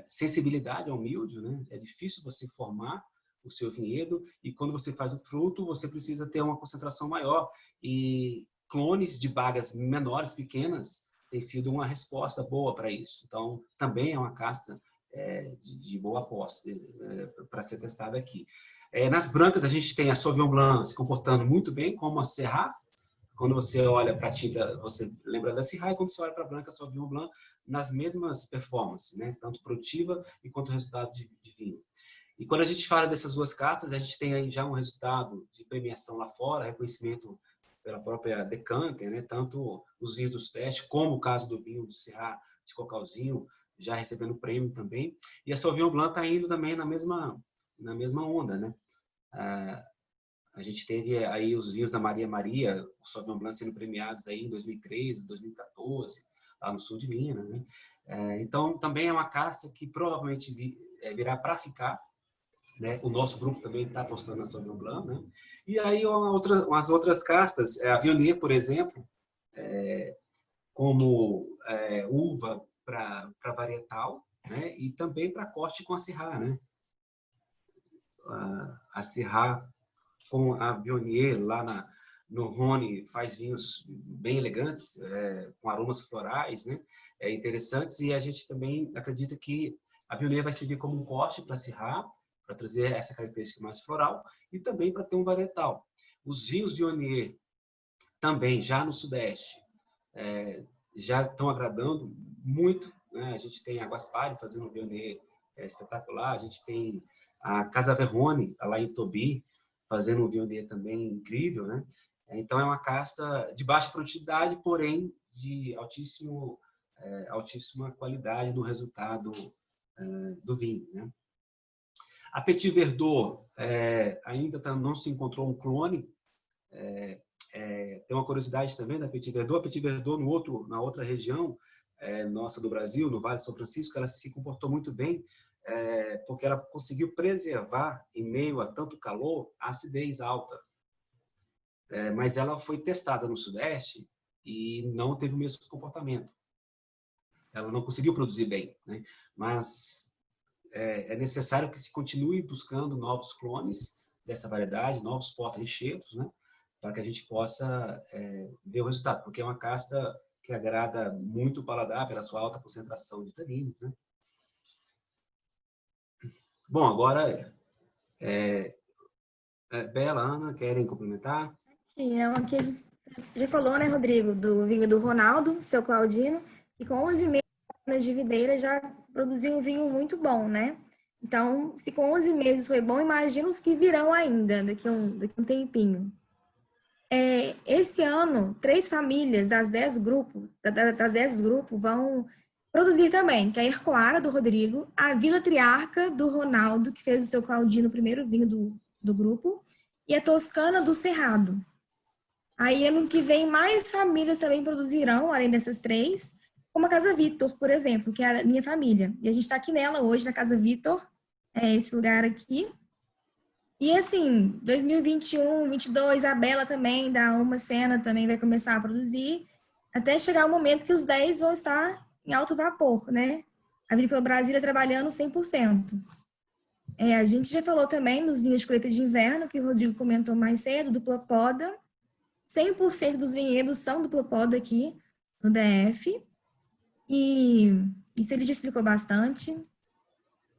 sensibilidade ao míldio, né? É difícil você formar o seu vinhedo, e quando você faz o fruto, você precisa ter uma concentração maior. E clones de bagas menores, pequenas, tem sido uma resposta boa para isso. Então, também é uma casta de boa aposta para ser testada aqui. Nas brancas, a gente tem a Sauvignon Blanc se comportando muito bem, como a Syrah. Quando você olha para a tinta, você lembra da Syrah, e quando você olha para a branca, a Sauvignon Blanc, nas mesmas performances, né? Tanto produtiva e quanto resultado de vinho. E quando a gente fala dessas duas cartas, a gente tem aí já um resultado de premiação lá fora, reconhecimento pela própria Decanter, né? Tanto os vinhos dos testes, como o caso do vinho do Syrah de Cocalzinho, já recebendo prêmio também. E a Sauvignon Blanc está indo também na mesma onda, né? A gente teve aí os vinhos da Maria Maria, o Sauvignon Blanc sendo premiados aí em 2013, 2014, lá no sul de Minas, né? Então, também é uma casta que provavelmente virá para ficar, né? O nosso grupo também está apostando na Sauvignon Blanc, né? E aí umas outras castas, a Viognier, por exemplo, como uva para varietal, né? E também para corte com a Syrah, né? A Syrah com a Viognier lá no Rhône faz vinhos bem elegantes, com aromas florais, né? Interessantes, e a gente também acredita que a Viognier vai servir como um corte para a Syrah, para trazer essa característica mais floral, e também para ter um varietal. Os vinhos Viognier também, já no Sudeste, já estão agradando muito, né? A gente tem a Guaspari fazendo um Viognier espetacular, a gente tem a Casa Verrone, lá em Tobi, fazendo um Viognier também incrível, né? Então, é uma casta de baixa produtividade, porém de altíssima qualidade no resultado do vinho, né? A Petit Verdot ainda não se encontrou um clone. Tem uma curiosidade também da Petit Verdot. A Petit Verdot, na outra região nossa do Brasil, no Vale de São Francisco, ela se comportou muito bem, porque ela conseguiu preservar, em meio a tanto calor, a acidez alta. Mas ela foi testada no Sudeste e não teve o mesmo comportamento. Ela não conseguiu produzir bem, né? Mas é necessário que se continue buscando novos clones dessa variedade, novos porta-enxertos, né? Para que a gente possa ver o resultado, porque é uma casta que agrada muito o paladar pela sua alta concentração de taninos, né? Bom, agora, Bela, Ana, querem complementar? Sim, aqui a gente já falou, né, Rodrigo, do vinho do Ronaldo, seu Claudino, e com 11 meses de videira já produziu um vinho muito bom, né? Então, se com 11 meses foi bom, imagina os que virão ainda, daqui a um tempinho. Esse ano, 3 famílias das 10 grupos vão produzir também, que é a Ercoara, do Rodrigo, a Vila Triarca, do Ronaldo, que fez o seu Claudino, o primeiro vinho do grupo, e a Toscana, do Cerrado. Aí, ano que vem, mais famílias também produzirão, além dessas 3, como a Casa Vitor, por exemplo, que é a minha família. E a gente está aqui nela hoje, na Casa Vitor, esse lugar aqui. E assim, 2021, 2022, a Bela também, da Uma Cena, também vai começar a produzir, até chegar o momento que os 10 vão estar em alto vapor, né? A Vinícola Brasília trabalhando 100%. A gente já falou também dos vinhos de colheita de inverno, que o Rodrigo comentou mais cedo, dupla poda. 100% dos vinhedos são dupla poda aqui no DF. E isso ele já explicou bastante.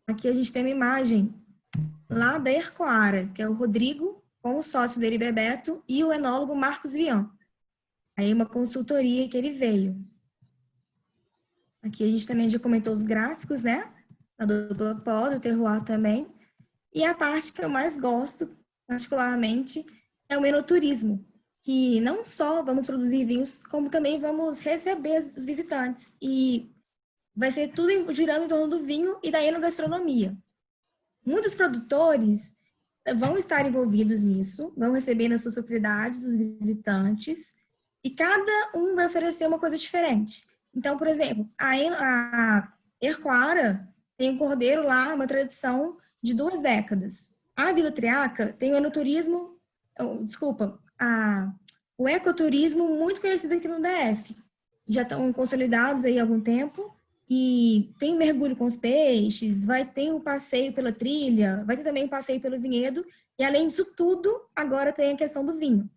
Aqui a gente tem uma imagem lá da Ercoara, que é o Rodrigo, com o sócio dele, Bebeto, e o enólogo Marcos Vian. Aí uma consultoria que ele veio. Aqui a gente também já comentou os gráficos, né? Da dupla poda, o terroir também. E a parte que eu mais gosto, particularmente, é o enoturismo, que não só vamos produzir vinhos, como também vamos receber os visitantes. E vai ser tudo girando em torno do vinho e da enogastronomia. Muitos produtores vão estar envolvidos nisso, vão receber nas suas propriedades os visitantes, e cada um vai oferecer uma coisa diferente. Então, por exemplo, a Ercoara tem um cordeiro lá, uma tradição de 2 décadas. A Vila Triarca tem o enoturismo desculpa, o ecoturismo muito conhecido aqui no DF. Já estão consolidados aí há algum tempo e tem mergulho com os peixes, vai ter um passeio pela trilha, vai ter também um passeio pelo vinhedo e além disso tudo, agora tem a questão do vinho.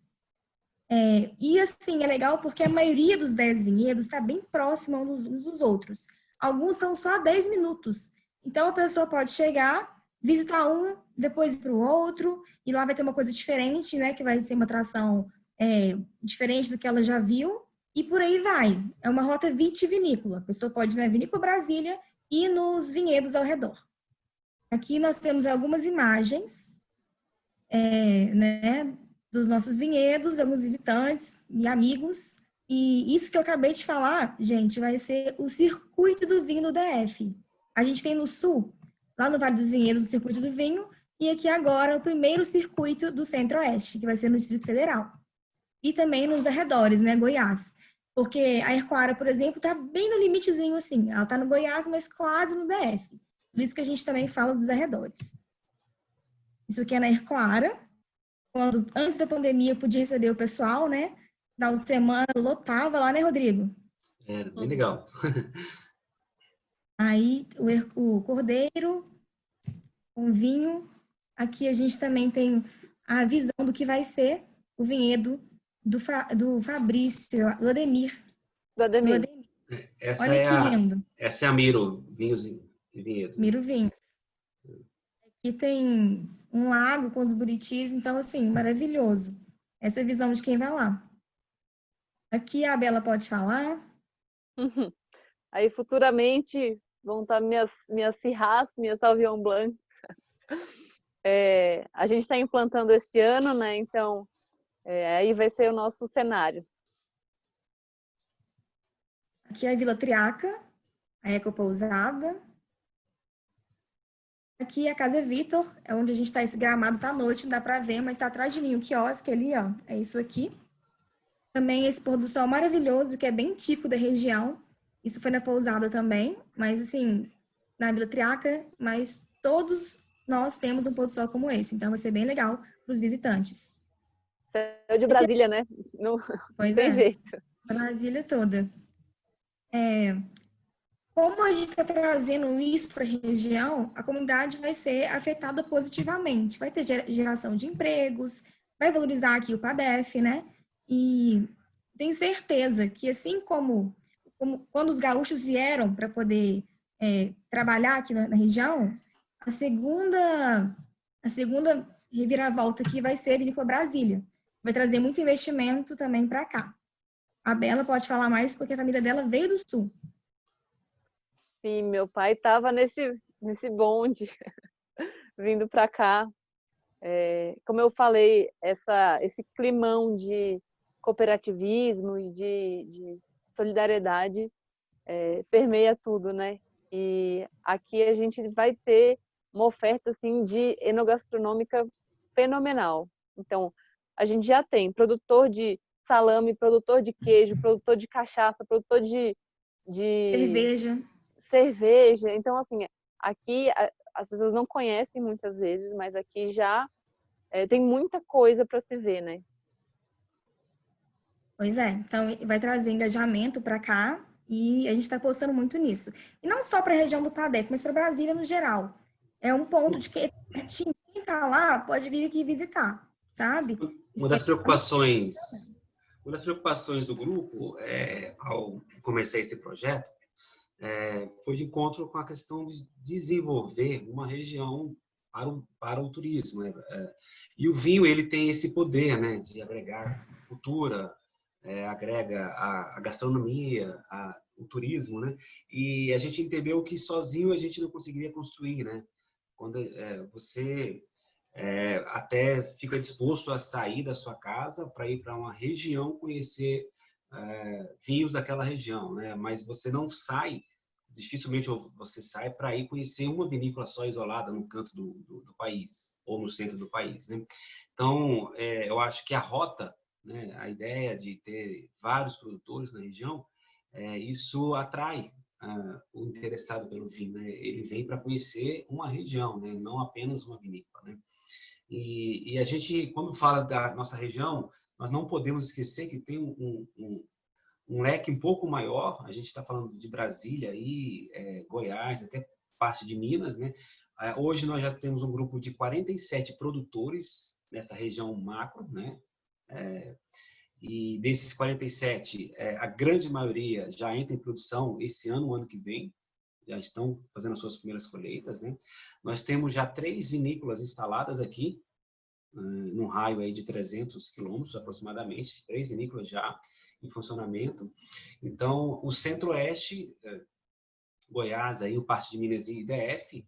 E assim, é legal porque a maioria dos 10 vinhedos está bem próxima uns dos outros. Alguns estão só a 10 minutos. Então a pessoa pode chegar, visitar um, depois ir para o outro, e lá vai ter uma coisa diferente, né? Que vai ser uma atração diferente do que ela já viu, e por aí vai. É uma rota vitivinícola. A pessoa pode ir na Vinícola Brasília e nos vinhedos ao redor. Aqui nós temos algumas imagens, né? Dos nossos vinhedos, alguns visitantes e amigos. E isso que eu acabei de falar, gente, vai ser o circuito do vinho do DF. A gente tem no sul, lá no Vale dos Vinhedos, o circuito do vinho, e aqui agora o primeiro circuito do Centro-Oeste, que vai ser no Distrito Federal. E também nos arredores, né, Goiás. Porque a Arcoara, por exemplo, está bem no limitezinho assim. Ela está no Goiás, mas quase no DF. Por isso que a gente também fala dos arredores. Isso aqui é na Arcoara. Quando, antes da pandemia, eu podia receber o pessoal, né? Final de semana, lotava lá, né, Rodrigo? É, bem legal. Aí, o cordeiro, com vinho. Aqui a gente também tem a visão do que vai ser o vinhedo do Fabrício, do Ademir. Do Ademir. Essa Olha que lindo. Essa é a Miro, Vinhos e Vinhedos. Miro Vinhos. Aqui tem um lago com os buritis, então, assim, maravilhoso. Essa é a visão de quem vai lá. Aqui a Bela pode falar. Aí, futuramente, vão estar minhas Syrahs, minhas Sauvignon Blanc. A gente está implantando esse ano, né? Então, aí vai ser o nosso cenário. Aqui é a Vila Triaca, a Ecopousada. Aqui é a Casa Vitor, é onde a gente está, esse gramado tá à noite, não dá para ver, mas está atrás de mim o quiosque ali, ó, é isso aqui. Também esse pôr do sol maravilhoso, que é bem típico da região. Isso foi na pousada também, mas assim, na Vila Triaca, mas todos nós temos um pôr do sol como esse, então vai ser bem legal para os visitantes. Céu de Brasília, né? Não, Pois tem jeito. Brasília toda. Como a gente está trazendo isso para a região, a comunidade vai ser afetada positivamente. Vai ter geração de empregos, vai valorizar aqui o PADEF, né? E tenho certeza que, assim como quando os gaúchos vieram para poder trabalhar aqui na região, a segunda reviravolta aqui vai ser a Vinícola Brasília. Vai trazer muito investimento também para cá. A Bela pode falar mais porque a família dela veio do sul. Sim, meu pai estava nesse bonde, vindo para cá. Como eu falei, esse climão de cooperativismo e de solidariedade permeia tudo, né? E aqui a gente vai ter uma oferta assim, de enogastronômica fenomenal. Então, a gente já tem produtor de salame, produtor de queijo, produtor de cachaça, produtor de cerveja. Então, assim, aqui as pessoas não conhecem muitas vezes, mas aqui já tem muita coisa para se ver, né? Pois é, então vai trazer engajamento para cá e a gente está apostando muito nisso. E não só para a região do PADEF, mas para Brasília no geral. É um ponto de que quem está lá pode vir aqui visitar, sabe? Uma das preocupações do grupo, ao começar esse projeto, foi de encontro com a questão de desenvolver uma região para o turismo, né? E o vinho, ele tem esse poder, né, de agregar cultura, agrega a gastronomia, o turismo, né? E a gente entendeu que sozinho a gente não conseguiria construir, né? Quando você até fica disposto a sair da sua casa para ir para uma região conhecer vinhos daquela região, né? Mas você não sai, dificilmente você sai para ir conhecer uma vinícola só isolada no canto do país ou no centro do país, né? Então, eu acho que a rota, né, a ideia de ter vários produtores na região, isso atrai o interessado pelo vinho, né? Ele vem para conhecer uma região, né? Não apenas uma vinícola, né? E a gente, quando fala da nossa região, nós não podemos esquecer que tem um leque um pouco maior. A gente está falando de Brasília, aí, Goiás, até parte de Minas, né? Hoje nós já temos um grupo de 47 produtores nessa região macro, né? E desses 47, a grande maioria já entra em produção esse ano, o ano que vem, já estão fazendo as suas primeiras colheitas, né? Nós temos já 3 vinícolas instaladas aqui, num raio aí de 300 quilômetros aproximadamente, 3 vinícolas já em funcionamento. Então, o Centro-Oeste, Goiás, aí, o parte de Minas e DF,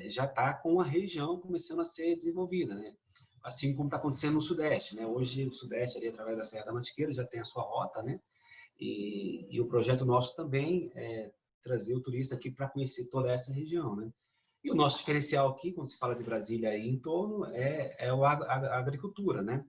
já está com a região começando a ser desenvolvida, né? Assim como está acontecendo no Sudeste, né? Hoje o Sudeste, ali, através da Serra da Mantiqueira, já tem a sua rota, né? E o projeto nosso também é trazer o turista aqui para conhecer toda essa região, né? E o nosso diferencial aqui, quando se fala de Brasília e em torno, é a agricultura, né?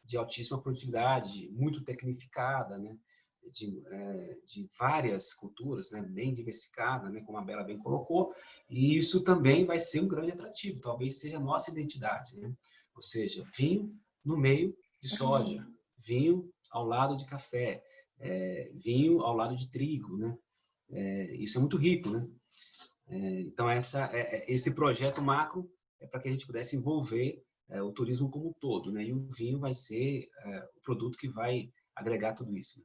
De altíssima produtividade, muito tecnificada, né? De várias culturas, né? Bem diversificada, né? Como a Bela bem colocou. E isso também vai ser um grande atrativo, talvez seja a nossa identidade, né? Ou seja, vinho no meio de soja, vinho ao lado de café, vinho ao lado de trigo, né? Isso é muito rico, né? Então, esse projeto macro é para que a gente pudesse envolver o turismo como um todo, né? E o vinho vai ser o produto que vai agregar tudo isso.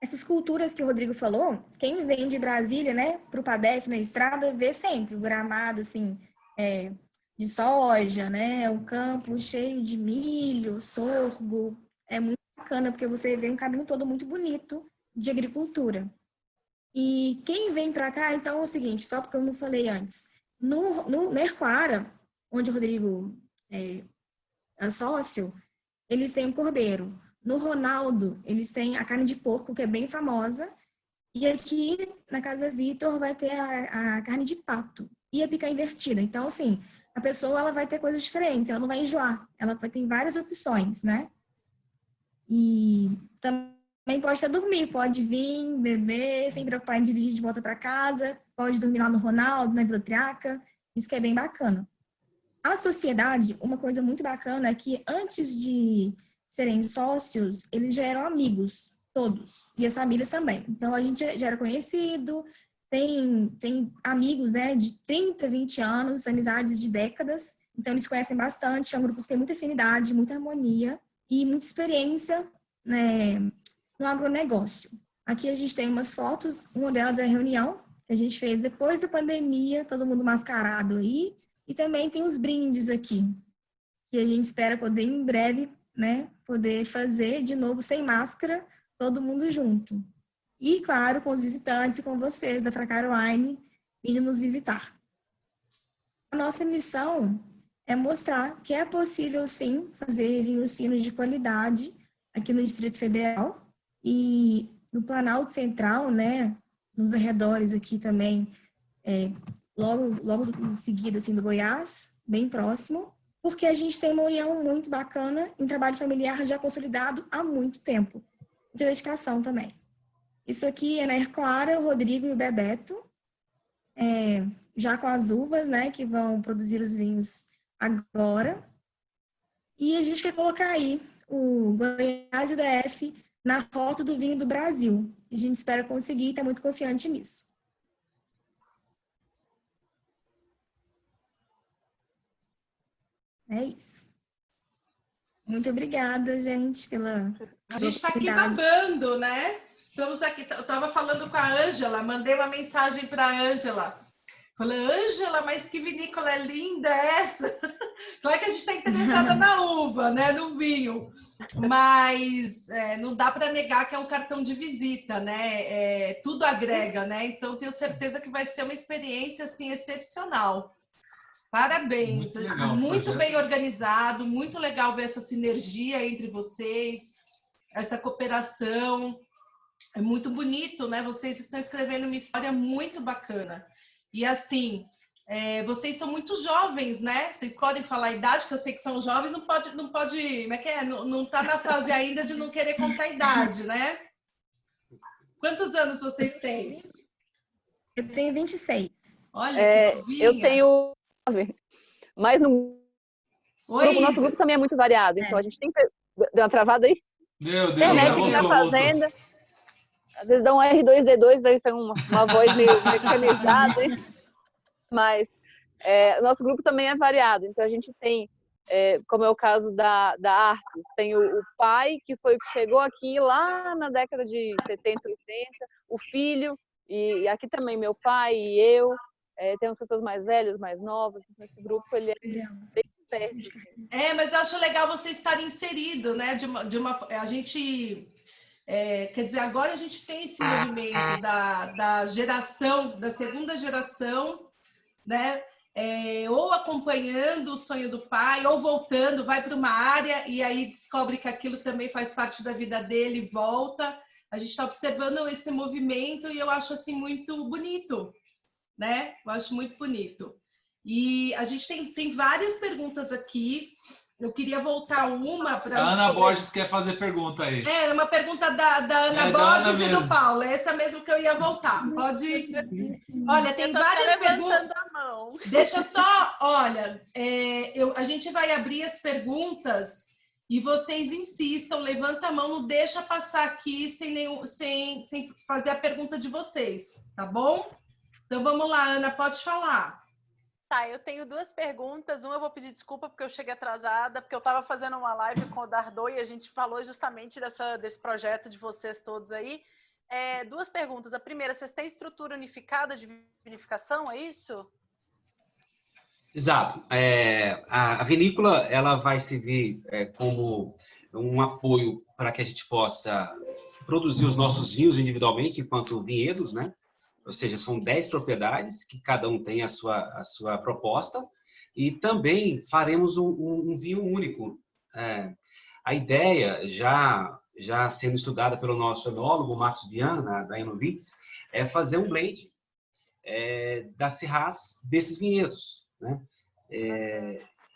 Essas culturas que o Rodrigo falou, quem vem de Brasília, né, para o PADEF na estrada, vê sempre o gramado, assim, de soja, né, um campo cheio de milho, sorgo. É muito bacana, porque você vê um caminho todo muito bonito de agricultura. E quem vem para cá, então, é o seguinte, só porque eu não falei antes, no Nerquara, onde o Rodrigo é sócio, eles têm um cordeiro. No Ronaldo, eles têm a carne de porco, que é bem famosa. E aqui, na Casa Vitor, vai ter a carne de pato e a picanha invertida. Então, assim, a pessoa ela vai ter coisas diferentes, ela não vai enjoar. Ela vai ter várias opções, né? E também pode até dormir, pode vir, beber, sem preocupar em dirigir de volta para casa. Pode dormir lá no Ronaldo, na Vila Triaca. Isso que é bem bacana. A sociedade, uma coisa muito bacana é que antes de serem sócios, eles já eram amigos, todos, e as famílias também. Então, a gente já era conhecido, tem amigos, né, de 30, 20 anos, amizades de décadas. Então, eles conhecem bastante, é um grupo que tem muita afinidade, muita harmonia e muita experiência, né, no agronegócio. Aqui a gente tem umas fotos, uma delas é a reunião que a gente fez depois da pandemia, todo mundo mascarado aí. E também tem os brindes aqui, que a gente espera poder em breve, né, poder fazer de novo sem máscara, todo mundo junto. E, claro, com os visitantes e com vocês da Fracaro Wine vindo nos visitar. A nossa missão é mostrar que é possível, sim, fazer vinhos finos de qualidade aqui no Distrito Federal e no Planalto Central, né, nos arredores aqui também, logo em seguida, assim, do Goiás, bem próximo, porque a gente tem uma união muito bacana e um trabalho familiar já consolidado há muito tempo, de dedicação também. Isso aqui é na Nerquara, o Rodrigo e o Bebeto, já com as uvas, né, que vão produzir os vinhos agora. E a gente quer colocar aí o Goiás e o DF na rota do vinho do Brasil. A gente espera conseguir e está muito confiante nisso. É isso. Muito obrigada, gente, pela A gente está aqui babando, né? Estamos aqui, eu estava falando com a Ângela, mandei uma mensagem para a Ângela. Falei, Ângela, mas que vinícola é linda essa! Claro que a gente está interessada na uva, né? No vinho. Mas não dá para negar que é um cartão de visita, né? Tudo agrega, né? Então, tenho certeza que vai ser uma experiência, assim, excepcional. Parabéns, muito bem organizado, muito legal ver essa sinergia entre vocês, essa cooperação, é muito bonito, né? Vocês estão escrevendo uma história muito bacana. E assim, vocês são muito jovens, né? Vocês podem falar a idade, que eu sei que são jovens, não pode, como é que é? Não está na fase ainda de não querer contar a idade, né? Quantos anos vocês têm? Eu tenho 26. Olha, que novinha. Eu tenho Mas no Oi, nosso Isa. grupo também é muito variado. Então, a gente tem... Deu uma travada aí? Deu, Internet voltou, da voltou. fazenda. Às vezes dá um R2D2, aí tem uma voz meio mecanizada, hein? Mas o nosso grupo também é variado. Então, a gente tem, como é o caso da Artes, tem o pai, que foi o que chegou aqui lá na década de 70, 80, o filho, e aqui também meu pai e eu. Temos pessoas mais velhas, mais novas. Esse grupo, ele é bem perto. Mas eu acho legal você estar inserido, né? A gente... quer dizer, agora a gente tem esse movimento da geração, da segunda geração, né? Ou acompanhando o sonho do pai, ou voltando, vai para uma área e aí descobre que aquilo também faz parte da vida dele e volta. A gente está observando esse movimento e eu acho assim muito bonito, né? Eu acho muito bonito. E a gente tem várias perguntas aqui. Eu queria voltar uma para... A Ana Borges quer fazer pergunta aí. uma pergunta da Ana Borges e do Paulo. Essa mesmo que eu ia voltar. Pode... Olha, tem várias perguntas. A mão. Deixa só... Olha, a gente vai abrir as perguntas e vocês insistam, levanta a mão, não deixa passar aqui sem fazer a pergunta de vocês, tá bom? Então, vamos lá, Ana, pode falar. Tá, eu tenho duas perguntas. Uma eu vou pedir desculpa porque eu cheguei atrasada, porque eu estava fazendo uma live com o Dardô e a gente falou justamente desse projeto de vocês todos aí. Duas perguntas. A primeira, vocês têm estrutura unificada de vinificação, é isso? Exato. A vinícola ela vai servir como um apoio para que a gente possa produzir os nossos vinhos individualmente, enquanto vinhedos, né? Ou seja, são 10 propriedades, que cada um tem a sua proposta, e também faremos um vinho único. A ideia, já sendo estudada pelo nosso enólogo, Marcos Viana, da Enovitz, é fazer um blend das Syrahs desses vinhedos, né?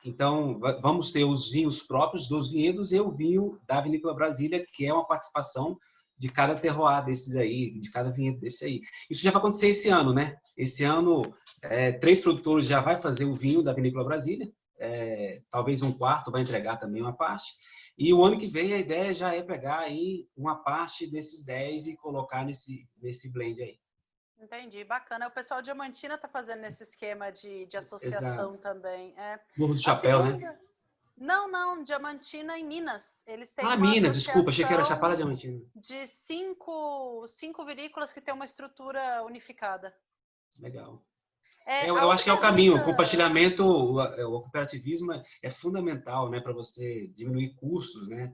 Então, vamos ter os vinhos próprios dos vinhedos e o vinho da Vinícola Brasília, que é uma participação de cada terroir desses aí, de cada vinhedo desse aí. Isso já vai acontecer esse ano, né? Esse ano, 3 produtores já vai fazer o vinho da Vinícola Brasília, talvez um quarto vai entregar também uma parte, e o ano que vem a ideia já é pegar aí uma parte desses 10 e colocar nesse blend aí. Entendi, bacana. O pessoal de Diamantina está fazendo esse esquema de associação. Exato. Também. Morro do Chapéu, segunda... né? Não, Diamantina em Minas. Eles têm Minas, desculpa, achei que era Chapada Diamantina. De 5 vinícolas que tem uma estrutura unificada. Legal. Eu acho que é o caminho. O compartilhamento, o cooperativismo é fundamental, né, para você diminuir custos, né?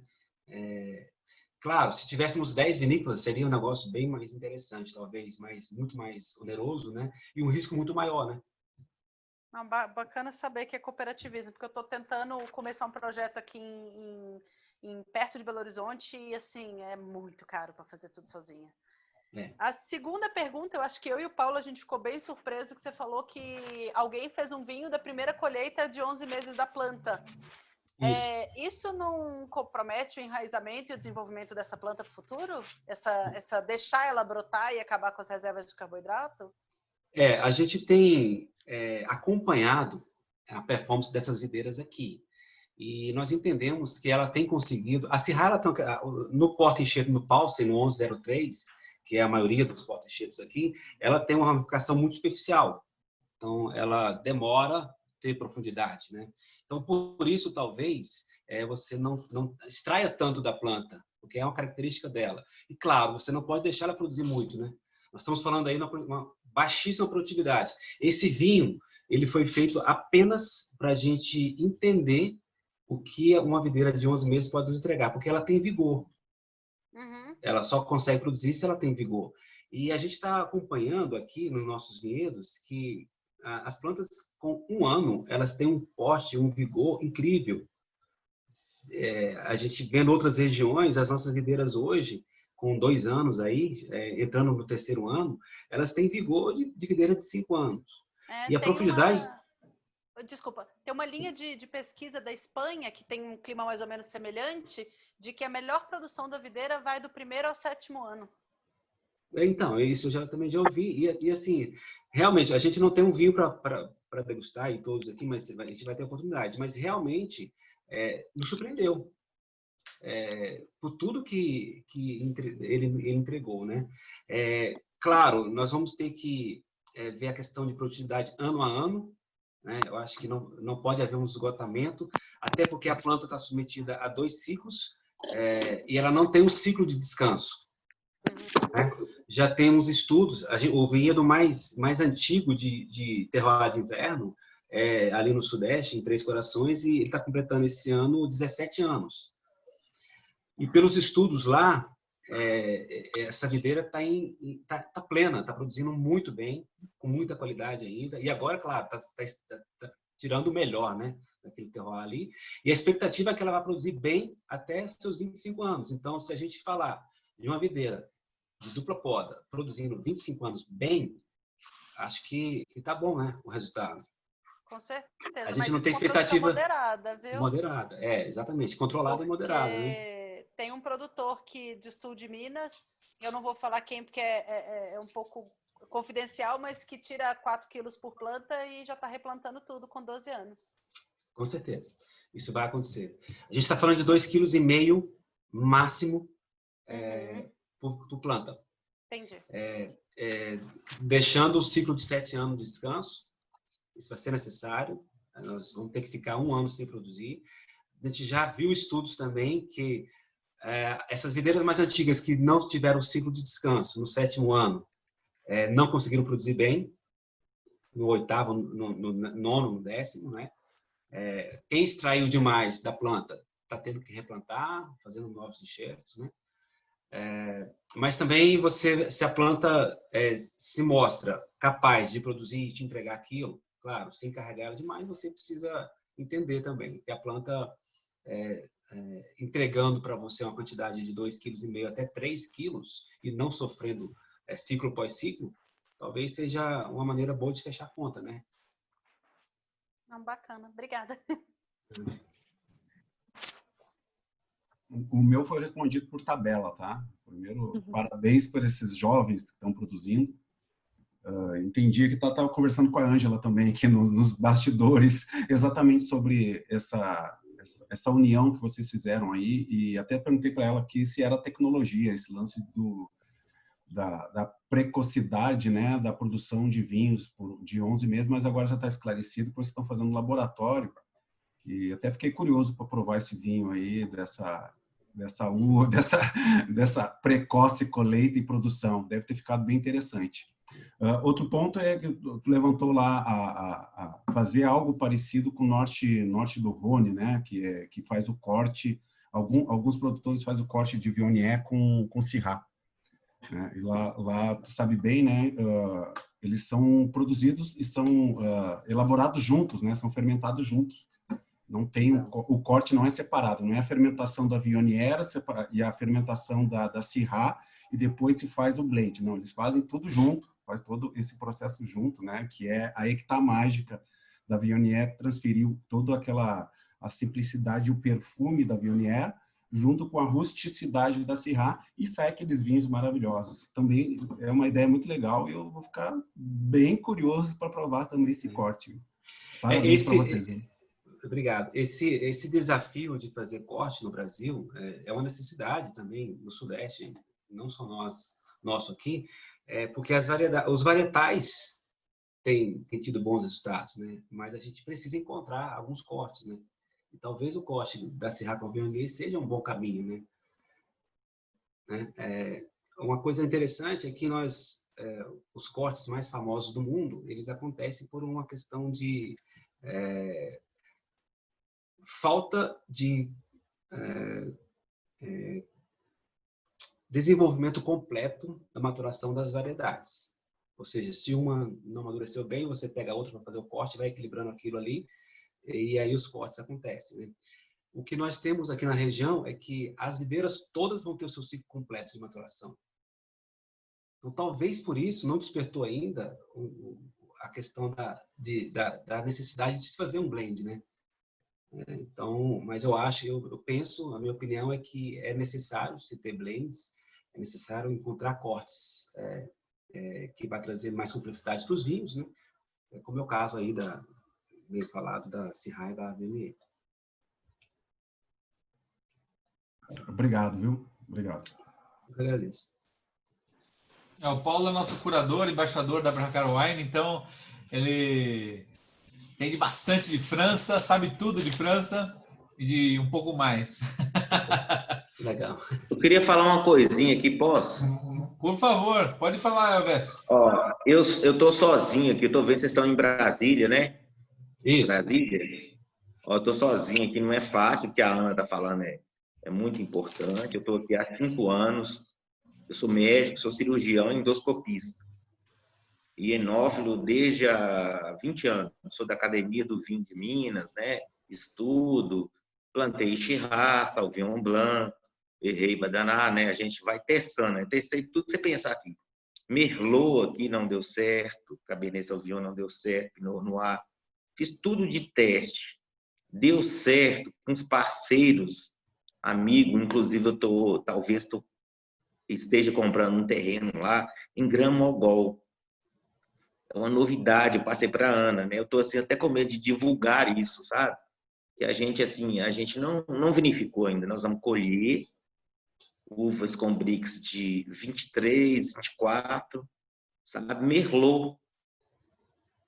Claro, se tivéssemos 10 vinícolas, seria um negócio bem mais interessante, talvez, mas muito mais oneroso, né? E um risco muito maior, né? Não, bacana saber que é cooperativismo, porque eu estou tentando começar um projeto aqui perto de Belo Horizonte e, assim, é muito caro para fazer tudo sozinha. A segunda pergunta, eu acho que eu e o Paulo, a gente ficou bem surpreso que você falou que alguém fez um vinho da primeira colheita de 11 meses da planta. Isso não compromete o enraizamento e o desenvolvimento dessa planta para o futuro? Deixar ela brotar e acabar com as reservas de carboidrato? A gente tem acompanhado a performance dessas videiras aqui. E nós entendemos que ela tem conseguido... A Syrah, no porta-enxerto, no Paulsen, no 1103, que é a maioria dos porta-enxertos aqui, ela tem uma ramificação muito superficial. Então, ela demora ter profundidade, né? Então, por isso, talvez, você não extraia tanto da planta, porque é uma característica dela. E, claro, você não pode deixar ela produzir muito, né? Nós estamos falando aí de uma baixíssima produtividade. Esse vinho, ele foi feito apenas para a gente entender o que uma videira de 11 meses pode nos entregar, porque ela tem vigor. Uhum. Ela só consegue produzir se ela tem vigor. E a gente está acompanhando aqui nos nossos vinhedos que as plantas com 1 ano, elas têm um porte, um vigor incrível. A gente vê em outras regiões, as nossas videiras hoje, com 2 anos aí, entrando no 3º ano, elas têm vigor de videira de 5 anos. E a profundidade... Desculpa, tem uma linha de pesquisa da Espanha, que tem um clima mais ou menos semelhante, de que a melhor produção da videira vai do 1º ao 7º ano. Então, isso eu também já ouvi. E assim, realmente, a gente não tem um vinho para degustar, e todos aqui, mas a gente vai ter oportunidade. Mas realmente, nos surpreendeu. Por tudo que ele entregou, né? Claro, nós vamos ter que ver a questão de produtividade ano a ano, né? Eu acho que não pode haver um esgotamento, até porque a planta está submetida a 2 ciclos, e ela não tem um ciclo de descanso, né? Já temos estudos, o vinhedo mais antigo de terroir de inverno, ali no Sudeste, em Três Corações, e ele está completando esse ano 17 anos. E pelos estudos lá, essa videira está plena, está produzindo muito bem, com muita qualidade ainda. E agora, claro, está tirando o melhor, né, daquele terroir ali. E a expectativa é que ela vai produzir bem até seus 25 anos. Então, se a gente falar de uma videira de dupla poda produzindo 25 anos bem, acho que está bom, né, o resultado. Com certeza. A gente mas não tem com produção expectativa moderada, viu? Moderada, exatamente, controlada e moderada, né? Porque tem um produtor de sul de Minas, eu não vou falar quem porque é um pouco confidencial, mas que tira 4 quilos por planta e já está replantando tudo com 12 anos. Com certeza, isso vai acontecer. A gente está falando de 2,5 kg máximo por planta. Entendi. Deixando o ciclo de 7 anos de descanso, isso vai ser necessário. Nós vamos ter que ficar 1 ano sem produzir. A gente já viu estudos também que essas videiras mais antigas que não tiveram ciclo de descanso no 7º ano não conseguiram produzir bem, no 8º, no 9º, no 10º, né? Quem extraiu demais da planta está tendo que replantar, fazendo novos enxertos, né? Mas também se a planta se mostra capaz de produzir e te entregar aquilo, claro, sem carregar ela demais, você precisa entender também que a planta entregando para você uma quantidade de 2,5 kg até 3 quilos e não sofrendo ciclo pós ciclo, talvez seja uma maneira boa de fechar a conta, né? Não, bacana, obrigada. O meu foi respondido por tabela, tá? Primeiro, parabéns por esses jovens que estão produzindo. Entendi que estava conversando com a Ângela também aqui nos bastidores, exatamente sobre essa união que vocês fizeram aí, e até perguntei para ela aqui se era tecnologia, esse lance da precocidade, né, da produção de vinhos de 11 meses, mas agora já está esclarecido que vocês estão fazendo um laboratório, e até fiquei curioso para provar esse vinho aí, dessa precoce colheita e produção. Deve ter ficado bem interessante. Outro ponto é que tu levantou lá a fazer algo parecido com o norte do Rhône, né? Que faz o corte, alguns produtores fazem o corte de Viognier com Syrah. Né? E lá, tu sabe bem, né? Eles são produzidos e são elaborados juntos, né? São fermentados juntos. Não tem o corte não é separado, não é a fermentação da Viognier e a fermentação da Syrah e depois se faz o blend. Não, eles fazem tudo junto, faz todo esse processo junto, né? Que é aí que está a mágica da Viognier, transferiu toda a simplicidade e o perfume da Viognier junto com a rusticidade da Syrah e sai aqueles vinhos maravilhosos. Também é uma ideia muito legal e eu vou ficar bem curioso para provar também esse corte. Parabéns para vocês. Hein? Obrigado. Esse desafio de fazer corte no Brasil é uma necessidade também no Sudeste, não só nosso aqui, porque os varietais têm tido bons resultados, né? Mas a gente precisa encontrar alguns cortes, né? E talvez o corte da Syrah com Viognier seja um bom caminho, né? Uma coisa interessante é que os cortes mais famosos do mundo, eles acontecem por uma questão de falta de desenvolvimento completo da maturação das variedades. Ou seja, se uma não amadureceu bem, você pega a outra para fazer o corte, vai equilibrando aquilo ali, e aí os cortes acontecem, né? O que nós temos aqui na região é que as videiras todas vão ter o seu ciclo completo de maturação. Então, talvez por isso não despertou ainda a questão da necessidade de se fazer um blend, né? Então, mas eu penso, a minha opinião é que é necessário se ter blends, é necessário encontrar cortes que vai trazer mais complexidade para os vinhos, né? Como é o caso aí bem falado da Syrah e da VME. Obrigado, viu? Obrigado. Eu agradeço. O Paulo é nosso curador, embaixador da Bracara Wine, então ele entende bastante de França, sabe tudo de França e de um pouco mais. Legal. Eu queria falar uma coisinha aqui, posso? Por favor, pode falar, Elvésio. Ó, eu tô sozinho aqui, eu tô vendo que vocês estão em Brasília, né? Isso. Brasília. Ó, eu tô sozinho aqui, não é fácil, o que a Ana tá falando é muito importante. Eu tô aqui há 5 anos, eu sou médico, sou cirurgião e endoscopista. E enófilo desde há 20 anos. Eu sou da Academia do Vinho de Minas, né? Estudo, plantei Syrah, Sauvignon Blanc, errei Badaná, né? A gente vai testando, né? Testei tudo que você pensar aqui. Merlot aqui não deu certo, Cabernet Sauvignon não deu certo, Pinot Noir. Fiz tudo de teste. Deu certo com os parceiros, amigos, inclusive talvez esteja comprando um terreno lá em Gramogol. É uma novidade, eu passei para a Ana, né? Eu estou assim, até com medo de divulgar isso, sabe? Que a gente não vinificou ainda, nós vamos colher uvas com Brix de 23, 24, sabe? Merlot,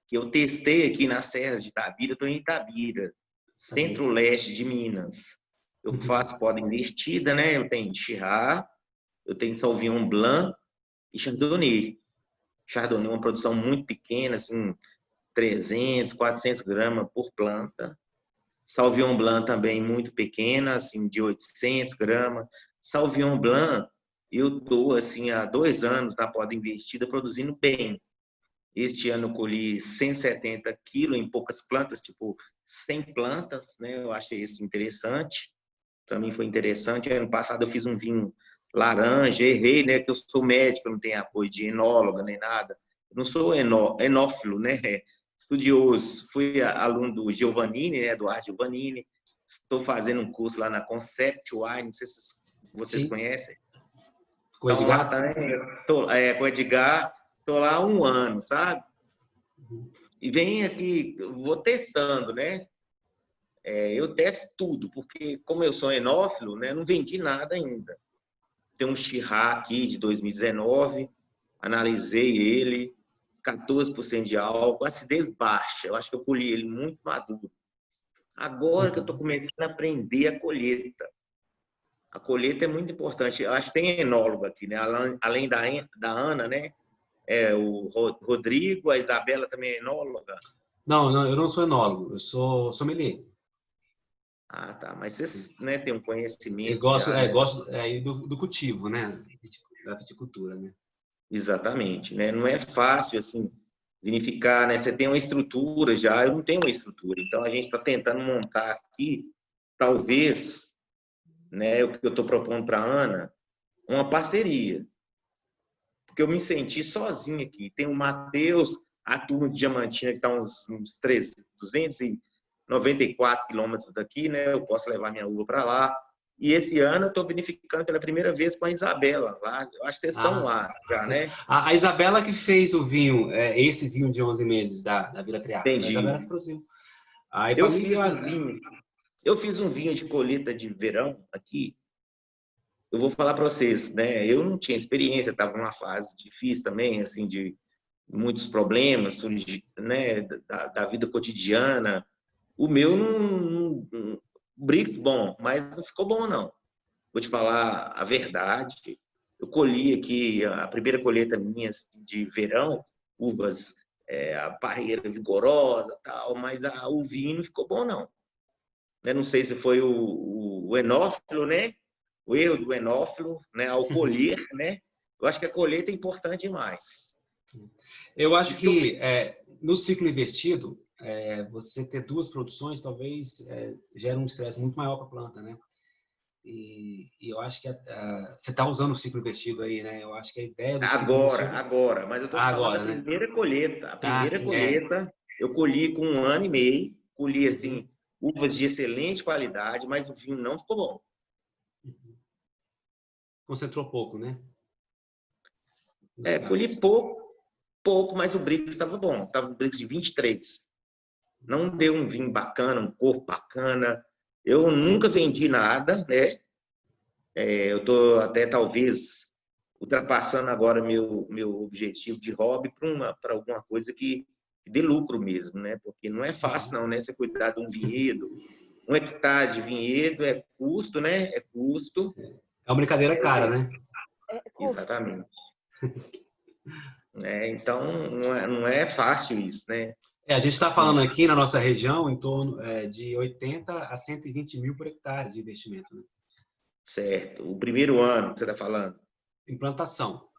que eu testei aqui nas serras de Itabira, eu estou em Itabira, centro-leste de Minas. Eu faço poda invertida, né? Eu tenho Syrah, eu tenho Sauvignon Blanc e Chardonnay. Chardonnay é uma produção muito pequena, assim, 300, 400 gramas por planta. Sauvignon Blanc também muito pequena, assim, de 800 gramas. Sauvignon Blanc, eu estou, assim, há 2 anos na poda invertida, produzindo bem. Este ano eu colhi 170 quilos em poucas plantas, tipo 100 plantas, né? Eu achei isso interessante. Para mim foi interessante. Ano passado eu fiz um vinho laranja, errei, né? Que eu sou médico, eu não tenho apoio de enóloga nem nada. Eu não sou enófilo, né? Estudioso. Fui aluno do Giovannini, né? Eduardo Giovannini. Estou fazendo um curso lá na Concept Wine, não sei se vocês conhecem. Com o Edgar? Com o Edgar, estou lá há 1 ano, sabe? E vem aqui, vou testando, né? Eu testo tudo, porque como eu sou enófilo, né? Não vendi nada ainda. Tem um Syrah aqui de 2019, analisei ele, 14% de álcool, acidez baixa. Eu acho que eu colhi ele muito maduro. Agora que eu estou começando a aprender a colheita. A colheita é muito importante. Eu acho que tem enólogo aqui, né? Além da Ana, né? O Rodrigo, a Isabela também é enóloga. Não, eu não sou enólogo, eu sou sommelier. Ah, tá. Mas vocês, né, têm um conhecimento. Eu gosto, já, né? gosto do cultivo, né? Da viticultura, né? Exatamente, né? Não é fácil, assim, vinificar, né? Você tem uma estrutura já, eu não tenho uma estrutura. Então, a gente está tentando montar aqui, talvez, né? O que eu estou propondo para a Ana, uma parceria. Porque eu me senti sozinho aqui. Tem o Matheus, a turma de Diamantina, que está uns 294 quilômetros daqui, né? Eu posso levar minha uva para lá. E esse ano eu estou vinificando pela primeira vez com a Isabela lá. Eu acho que vocês estão lá já, né? A Isabela que fez o vinho, esse vinho de 11 meses da Vila Triaca. A Isabela que produziu. Aí, eu fiz um vinho de colheita de verão aqui. Eu vou falar para vocês, né? Eu não tinha experiência, estava numa fase difícil também, assim, de muitos problemas, né? Da vida cotidiana. O meu Brix bom, mas não ficou bom, não. Vou te falar a verdade. Eu colhi aqui a primeira colheita minha assim, de verão, uvas, a parreira vigorosa, tal, mas o vinho não ficou bom, não. Eu não sei se foi o enófilo, né? O erro do enófilo, né? Ao colher, né? Eu acho que a colheita é importante demais. Eu acho que no ciclo invertido, você ter 2 produções talvez gera um estresse muito maior para a planta, né? E eu acho que você está usando o ciclo invertido aí, né? Eu acho que a ideia do ciclo invertido... Agora, mas eu estou falando da primeira colheita. A primeira colheita eu colhi com 1 ano e meio, colhi assim uvas de excelente qualidade, mas o vinho não ficou bom. Concentrou pouco, né? Colhi pouco, mas o Brix estava bom. Estava um Brix de 23. Não deu um vinho bacana, um corpo bacana. Eu nunca vendi nada, né? Eu estou até talvez ultrapassando agora meu objetivo de hobby para alguma coisa que dê lucro mesmo, né? Porque não é fácil não, né? Você cuidar de um vinhedo, 1 hectare de vinhedo é custo, né? É custo. É uma brincadeira cara, né? Exatamente. Então, não é fácil isso, né? A gente está falando aqui na nossa região em torno de 80 a 120 mil por hectare de investimento, né? Certo. O primeiro ano que você está falando. Implantação.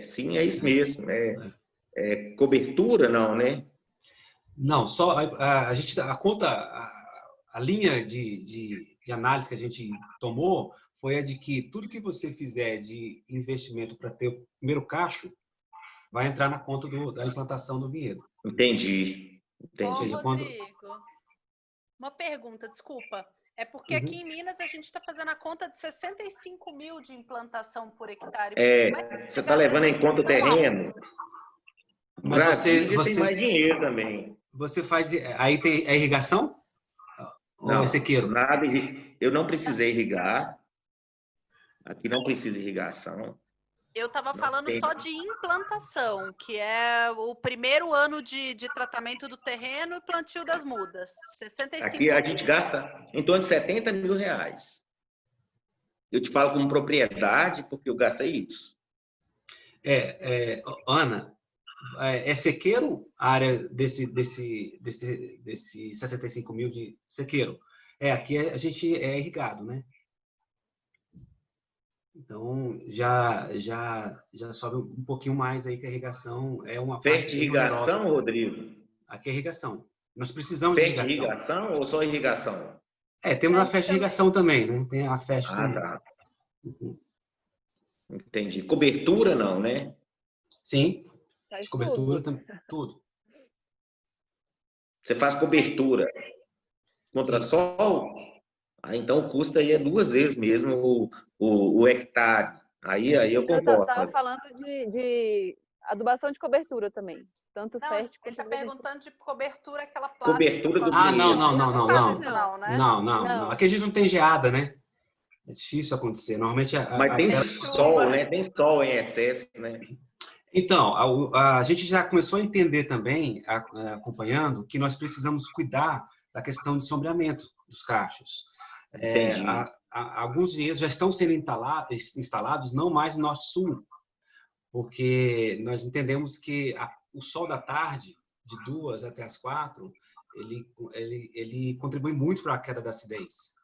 Sim, é isso mesmo. Cobertura, não, né? Não, só a linha de análise que a gente tomou foi a de que tudo que você fizer de investimento para ter o primeiro cacho vai entrar na conta da implantação do vinhedo. Entendi. Rodrigo, uma pergunta, desculpa. É porque aqui em Minas a gente está fazendo a conta de 65 mil de implantação por hectare. Você está levando em conta o terreno? Mas você tem mais dinheiro também. Você faz... Aí tem irrigação? Não, ou é sequeiro? Nada, eu não precisei irrigar. Aqui não precisa de irrigação. Eu estava falando só de implantação, que é o primeiro ano de tratamento do terreno e plantio das mudas. 65 Aqui a gente gasta em torno de 70 mil reais. Eu te falo como propriedade, porque eu gastei isso. Ana, é sequeiro a área desse 65 mil de sequeiro? Aqui a gente é irrigado, né? Então, já sobe um pouquinho mais aí que a irrigação é uma parte... Fez irrigação, Rodrigo? Aqui é irrigação. Nós precisamos de irrigação. Irrigação ou só irrigação? Temos a festa de irrigação também, né? Tem a festa também. Tá. Entendi. Cobertura não, né? Sim. Cobertura também. Tudo. Você faz cobertura contra sol? Então o custo aí é 2 vezes mesmo o hectare. Aí eu concordo. Eu estava falando de adubação de cobertura também. Tanto não, fértil ele está quanto perguntando de cobertura, aquela plástica. Cobertura do Não. Aqui a gente não tem geada, né? É difícil acontecer. Normalmente mas tem sol, né? Tem sol em excesso, né? Então, a gente já começou a entender também, acompanhando, que nós precisamos cuidar da questão de sombreamento dos cachos. Alguns vinhedos já estão sendo instalados não mais no norte-sul, porque nós entendemos que o sol da tarde, de 2 até as 4, ele contribui muito para a queda da acidez.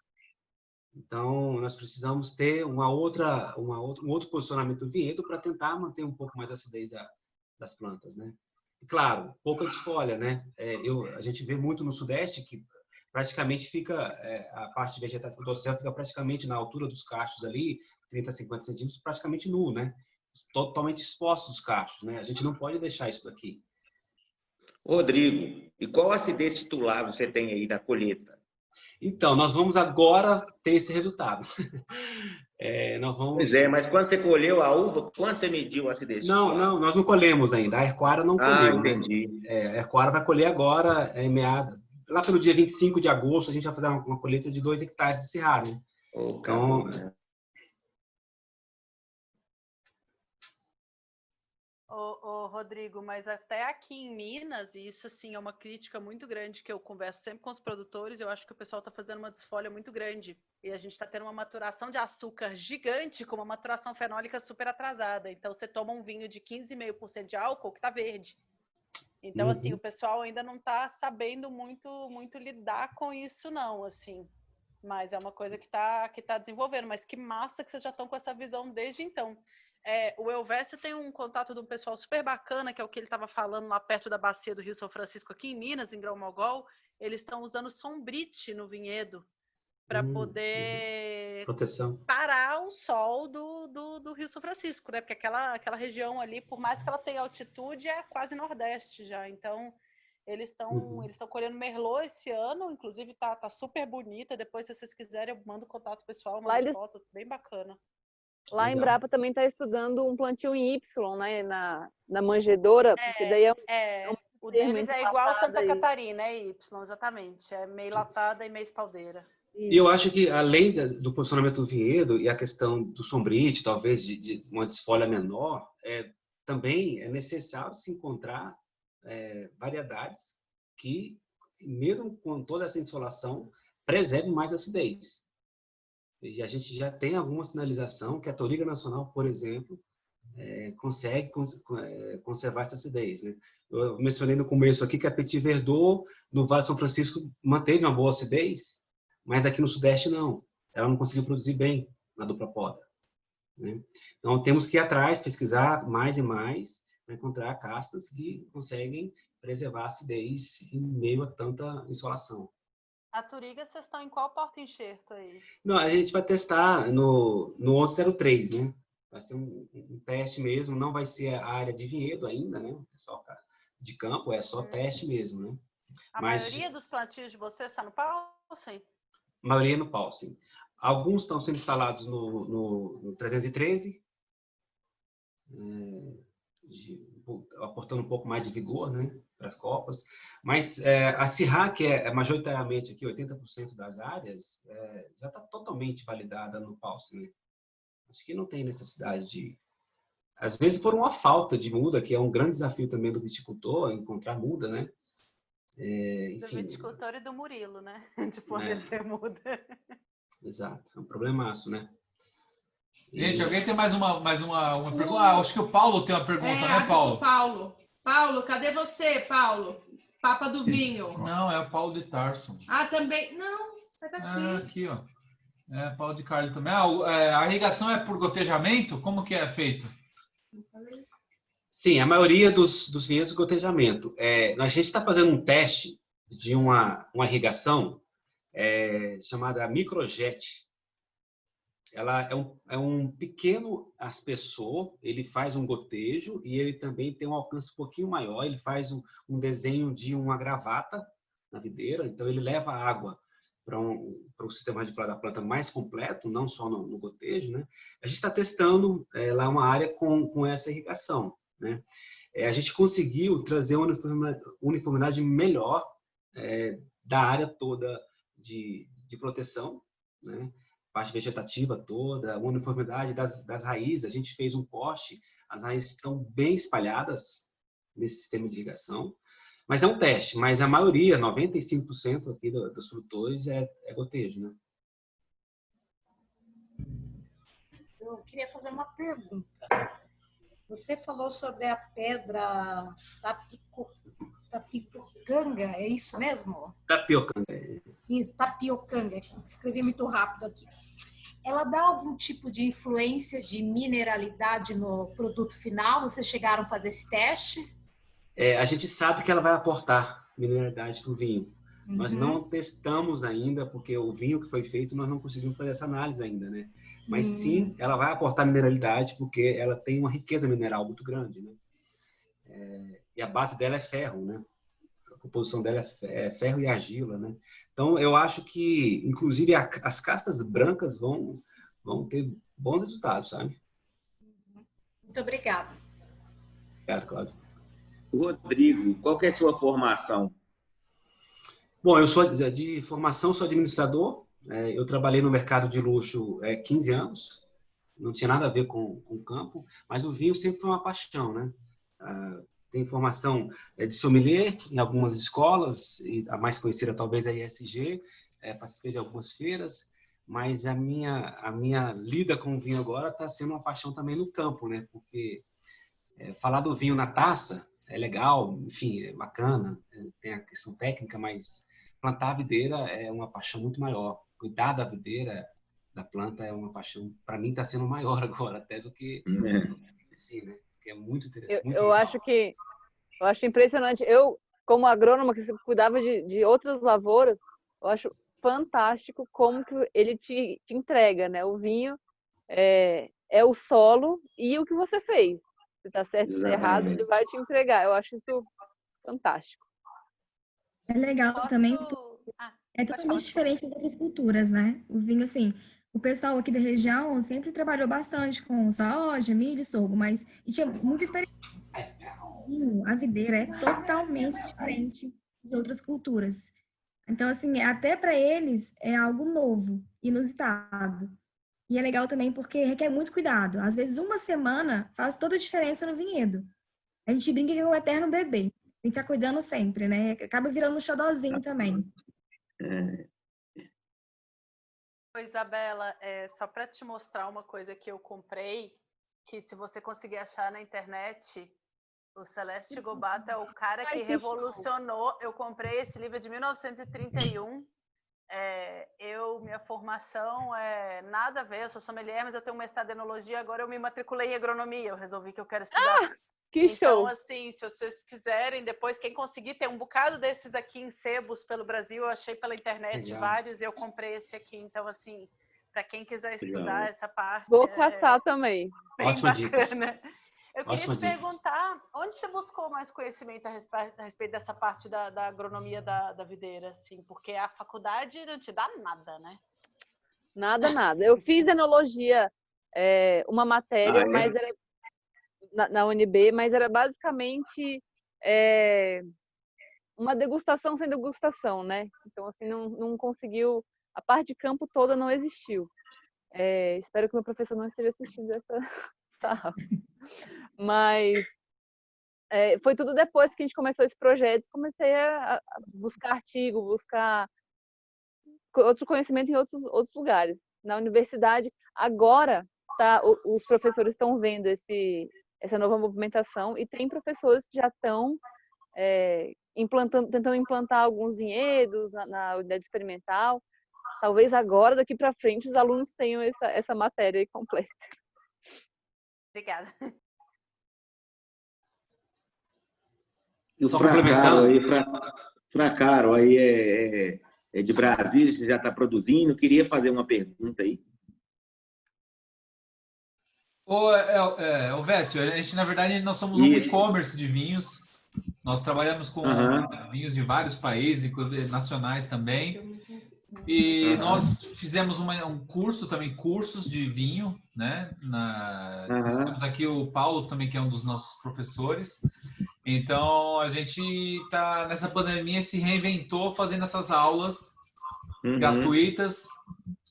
Então, nós precisamos ter um outro posicionamento do vinhedo para tentar manter um pouco mais a acidez das plantas, né? E, claro, pouca desfolha, né? A gente vê muito no Sudeste que praticamente fica, a parte vegetativa do céu fica praticamente na altura dos cachos ali, 30, 50 centímetros, praticamente nu, né? Totalmente expostos os cachos, né? A gente não pode deixar isso daqui. Rodrigo, e qual acidez titular você tem aí na colheita? Então, nós vamos agora ter esse resultado. Pois mas quando você colheu a uva, quando você mediu a acidez? Não, nós não colhemos ainda. A Ercoara não colheu. Entendi. Né? A Ercoara vai colher agora, lá pelo dia 25 de agosto, a gente vai fazer uma colheita de 2 hectares de cerrado. Né? Então, Rodrigo, mas até aqui em Minas, e isso assim é uma crítica muito grande que eu converso sempre com os produtores, eu acho que o pessoal está fazendo uma desfolha muito grande e a gente está tendo uma maturação de açúcar gigante com uma maturação fenólica super atrasada. Então você toma um vinho de 15,5% de álcool que está verde. Então assim, o pessoal ainda não está sabendo muito lidar com isso não, assim. Mas é uma coisa que tá desenvolvendo, mas que massa que vocês já estão com essa visão desde então. O Elvésio tem um contato de um pessoal super bacana, que é o que ele estava falando lá perto da bacia do Rio São Francisco, aqui em Minas, em Grão-Mogol. Eles estão usando sombrite no vinhedo para poder parar o sol do Rio São Francisco, né? Porque aquela região ali, por mais que ela tenha altitude, é quase nordeste já. Então, eles estão colhendo Merlot esse ano, inclusive tá super bonita. Depois, se vocês quiserem, eu mando contato pessoal, mando foto, bem bacana. Lá em Legal. Embrapa também está estudando um plantio em Y, né? Na manjedoura, porque daí O termo deles é entre igual latada Santa e- Catarina, é Y, exatamente. É meio latada e meio espaldeira. E eu acho que, além do posicionamento do vinhedo e a questão do sombrite, talvez de uma desfolha menor, também é necessário se encontrar variedades que, mesmo com toda essa insolação, preservem mais a acidez. E a gente já tem alguma sinalização que a Touriga Nacional, por exemplo, consegue conservar essa acidez, né? Eu mencionei no começo aqui que a Petit Verdot, no Vale de São Francisco, manteve uma boa acidez, mas aqui no Sudeste não. Ela não conseguiu produzir bem na dupla poda, né? Então, temos que ir atrás, pesquisar mais e mais, para encontrar castas que conseguem preservar a acidez em meio a tanta insolação. A Touriga, vocês estão em qual porta-enxerto aí? Não, a gente vai testar no 1103, né? Vai ser um teste mesmo, não vai ser a área de vinhedo ainda, né? É só de campo, é só teste mesmo, né? A maioria dos plantios de vocês está no Paulsen? A maioria no Paulsen. Alguns estão sendo instalados no 313, aportando um pouco mais de vigor, né, para as copas. Mas a Syrah, que é majoritariamente aqui 80% das áreas, já está totalmente validada no Paulsen, né? Acho que não tem necessidade de... Às vezes por uma falta de muda, que é um grande desafio também do viticultor, encontrar muda, né? Do Enfim, viticultor e do Murilo, né? De fornecer muda. Exato, é um problemaço, né? Gente, alguém tem mais uma pergunta? Acho que o Paulo tem uma pergunta, né, Paulo? Paulo. Paulo, cadê você, Paulo? Papa do vinho. Não, é o Paulo de Tarso. Ah, também? Não, sai daqui. Aqui, ó. Paulo de Carli também. A irrigação é por gotejamento? Como que é feito? Sim, a maioria dos vinhedos gotejamento. A gente está fazendo um teste de uma irrigação chamada microjet. Ela é um pequeno aspersor, ele faz um gotejo e ele também tem um alcance um pouquinho maior. Ele faz um desenho de uma gravata na videira, então ele leva água para o sistema radicular da planta mais completo, não só no gotejo, né? A gente está testando lá uma área com essa irrigação, né? A gente conseguiu trazer uma uniformidade melhor da área toda de proteção, né? Parte vegetativa toda, uma uniformidade das raízes. A gente fez um corte, as raízes estão bem espalhadas nesse sistema de irrigação. Mas é um teste, mas a maioria, 95% aqui dos produtores é gotejo, né? Eu queria fazer uma pergunta. Você falou sobre a pedra tapiocanga, é isso mesmo? Tapiocanga. Isso, tapiocanga. Escrevi muito rápido aqui. Ela dá algum tipo de influência de mineralidade no produto final? Vocês chegaram a fazer esse teste? A gente sabe que ela vai aportar mineralidade para o vinho. Uhum. Nós não testamos ainda, porque o vinho que foi feito, nós não conseguimos fazer essa análise ainda, né? Mas sim, ela vai aportar mineralidade, porque ela tem uma riqueza mineral muito grande, né? E a base dela é ferro, né? A composição dela é ferro e argila, né? Então, eu acho que, inclusive, as castas brancas vão ter bons resultados, sabe? Muito obrigada. Obrigado, Cláudio. Rodrigo, qual que é a sua formação? Bom, eu sou de formação, sou administrador. Eu trabalhei no mercado de luxo 15 anos. Não tinha nada a ver com o campo, mas o vinho sempre foi uma paixão, né? Tenho formação de sommelier em algumas escolas, e a mais conhecida talvez é a ISG, participei de algumas feiras, mas a minha lida com o vinho agora está sendo uma paixão também no campo, né? Porque falar do vinho na taça é legal, enfim, é bacana, tem a questão técnica, mas plantar a videira é uma paixão muito maior. Cuidar da videira, da planta, é uma paixão, para mim, está sendo maior agora, até do que sim, né? Que é muito interessante. Muito eu acho impressionante. Eu, como agrônoma que cuidava de outras lavouras, eu acho fantástico como que ele te entrega, né? O vinho é o solo e o que você fez. Se está certo ou errado, ele vai te entregar. Eu acho isso fantástico. É legal também, porque é totalmente diferente das outras culturas, né? O vinho, assim, o pessoal aqui da região sempre trabalhou bastante com soja, milho e sorgo, mas tinha muita experiência. A videira é totalmente diferente de outras culturas. Então, assim, até para eles é algo novo, inusitado. E é legal também porque requer muito cuidado. Às vezes, uma semana faz toda a diferença no vinhedo. A gente brinca que é um eterno bebê. Tem que estar cuidando sempre, né? Acaba virando um xodozinho também. Isabela, só para te mostrar uma coisa que eu comprei, que se você conseguir achar na internet, o Celeste Gobato é o cara que revolucionou. Eu comprei esse livro de 1931. Minha formação é nada a ver, eu sou sommelier, mas eu tenho mestrado em enologia, agora eu me matriculei em agronomia, eu resolvi que eu quero estudar. Que show! Então, assim, se vocês quiserem, depois, quem conseguir, tem um bocado desses aqui em sebos pelo Brasil, eu achei pela internet vários, e eu comprei esse aqui. Então, assim, para quem quiser estudar essa parte... Vou caçar também. Bem Ótima bacana. Dica. Eu queria te perguntar, onde você buscou mais conhecimento a respeito dessa parte da agronomia da videira, assim? Porque a faculdade não te dá nada, né? Nada, nada. Eu fiz enologia, uma matéria, mas era na UNB, mas era basicamente uma degustação sem degustação, né? Então, assim, não conseguiu... A parte de campo toda não existiu. Espero que meu professor não esteja assistindo essa aula. Mas foi tudo depois que a gente começou esse projeto. Comecei a buscar artigo, buscar outro conhecimento em outros lugares. Na universidade, agora, os professores estão vendo essa nova movimentação e tem professores que já estão tentando implantar alguns vinhedos na unidade experimental. Talvez agora, daqui para frente, os alunos tenham essa matéria aí completa. Obrigada. E o Fracaro aí é de Brasília, você já está produzindo. Queria fazer uma pergunta aí. Ô Vécio, a gente, na verdade, nós somos um e-commerce de vinhos. Nós trabalhamos com vinhos de vários países, inclusive nacionais também. E nós fizemos um curso também, cursos de vinho, né? Nós temos aqui o Paulo também, que é um dos nossos professores. Então, a gente está, nessa pandemia, se reinventou fazendo essas aulas gratuitas,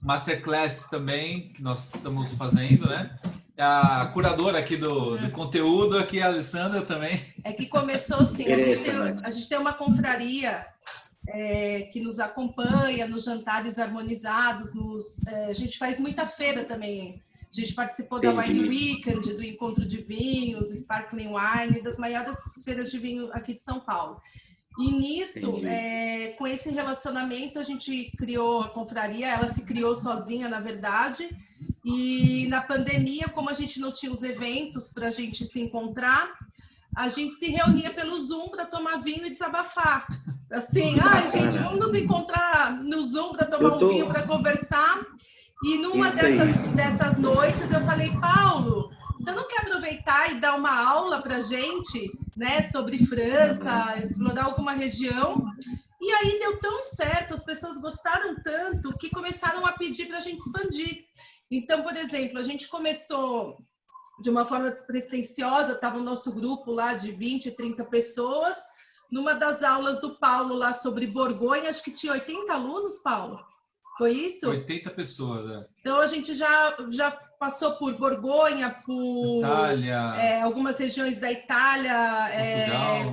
masterclasses também, que nós estamos fazendo, né? A curadora aqui do conteúdo, aqui a Alessandra também. É que começou assim, a gente tem uma confraria que nos acompanha nos jantares harmonizados, a gente faz muita feira também. A gente participou da Wine Weekend, do Encontro de Vinhos, Sparkling Wine, das maiores feiras de vinho aqui de São Paulo. E nisso, com esse relacionamento, a gente criou a confraria, ela se criou sozinha, na verdade, e na pandemia, como a gente não tinha os eventos para a gente se encontrar, a gente se reunia pelo Zoom para tomar vinho e desabafar. Assim, gente, vamos nos encontrar no Zoom para tomar um vinho, para conversar. E numa dessas noites eu falei, Paulo, você não quer aproveitar e dar uma aula para a gente, né, sobre França, explorar alguma região? E aí deu tão certo, as pessoas gostaram tanto que começaram a pedir para a gente expandir. Então, por exemplo, a gente começou de uma forma despretensiosa, estava o nosso grupo lá de 20, 30 pessoas, numa das aulas do Paulo lá sobre Borgonha, acho que tinha 80 alunos, Paulo. Foi isso? 80 pessoas, né? Então, a gente já passou por Borgonha, por Itália, algumas regiões da Itália,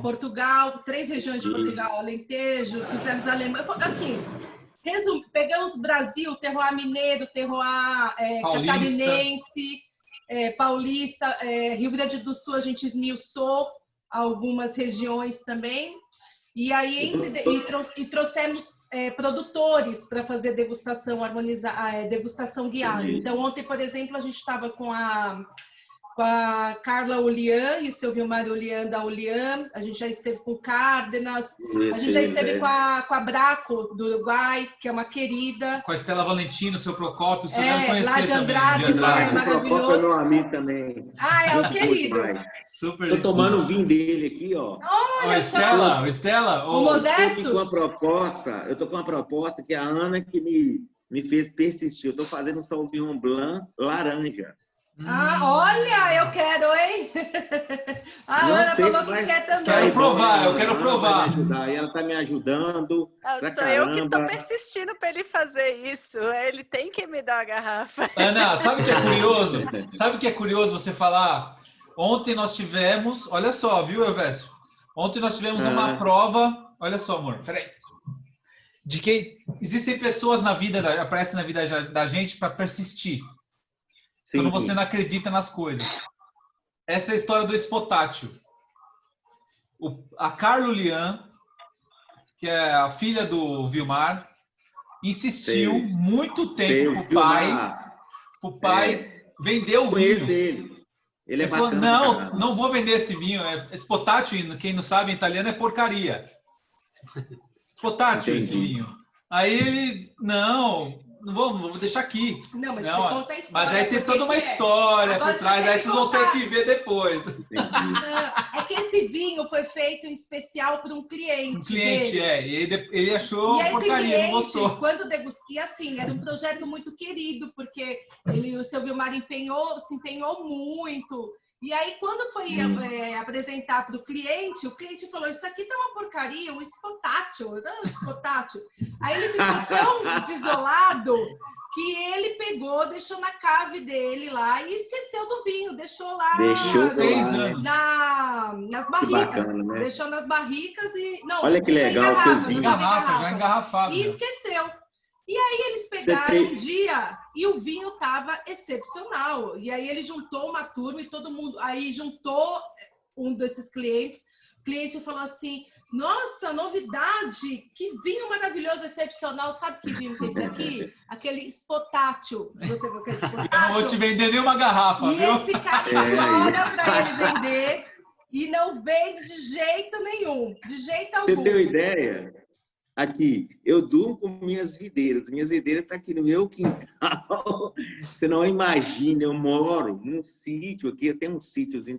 Portugal, 3 regiões de Portugal, Alentejo, fizemos Alemanha. Assim, pegamos Brasil, terroir mineiro, terroir catarinense, paulista, Rio Grande do Sul, a gente esmiuçou algumas regiões também. E aí trouxemos produtores para fazer degustação degustação guiada. Então, ontem, por exemplo, a gente estava com a Carla Ulian e o seu Vilmar Ulian da Ulian, a gente já esteve com Cárdenas, a gente já esteve com a Braco, do Uruguai, que é uma querida. Com a Estela Valentino, o seu Procópio, você deve conhecer lá de Andrade, também. é maravilhoso. É meu amigo também. É o querido. Super. Tô tomando o vinho dele aqui, ó. Olha o Estela? O Modestos? Eu tô com uma proposta que a Ana que me fez persistir. Eu estou fazendo um Sauvignon Blanc laranja. Olha, eu quero, hein? A Ana falou que quer também. Quero provar, eu quero provar. Ela está me ajudando. Sou eu que estou persistindo para ele fazer isso. Ele tem que me dar a garrafa. Ana, sabe o que é curioso? Sabe o que é curioso você falar? Ontem nós tivemos, olha só, viu, Elvésio? Ontem nós tivemos uma prova, olha só, amor, peraí. De que existem pessoas na vida, aparecem na vida da gente para persistir. Sim, quando você não acredita nas coisas. Essa é a história do espotátil. A Carlo Lian, que é a filha do Vilmar, insistiu muito tempo pro pai vender o vinho. Ele falou, não vou vender esse vinho. Espotátil, quem não sabe, em italiano é porcaria. Espotátil esse vinho. Aí ele, não vou deixar aqui. Não, mas não, você conta a história. Mas aí tem toda uma história por trás, aí vocês vão ter que ver depois. É que esse vinho foi feito em especial para um cliente. Um cliente, dele. E ele achou e porcaria, cliente, não gostou. Quando degustei, assim, era um projeto muito querido, porque o seu Vilmar se empenhou muito. E aí, quando foi apresentar para o cliente falou, isso aqui tá uma porcaria, um espotátil. Aí ele ficou tão desolado que ele pegou, deixou na cave dele lá e esqueceu do vinho, deixou lá 6 anos. nas barricas. Bacana, né? Deixou nas barricas e... Não, olha que legal. Já engarrafado. E esqueceu. E aí eles pegaram um dia e o vinho estava excepcional. E aí ele juntou uma turma e todo mundo... Aí juntou um desses clientes. O cliente falou assim, nossa, novidade! Que vinho maravilhoso, excepcional. Sabe que vinho que é esse aqui? Aquele espotátil. Você viu aquele espotátil? Eu não vou te vender nenhuma garrafa, e viu? Esse cara implora para ele vender e não vende de jeito nenhum. De jeito algum. Você tem ideia? Aqui, eu durmo com minhas videiras. Minhas videiras estão aqui no meu quintal. Você não imagina, eu moro num sítio aqui. Eu tenho um sítiozinho,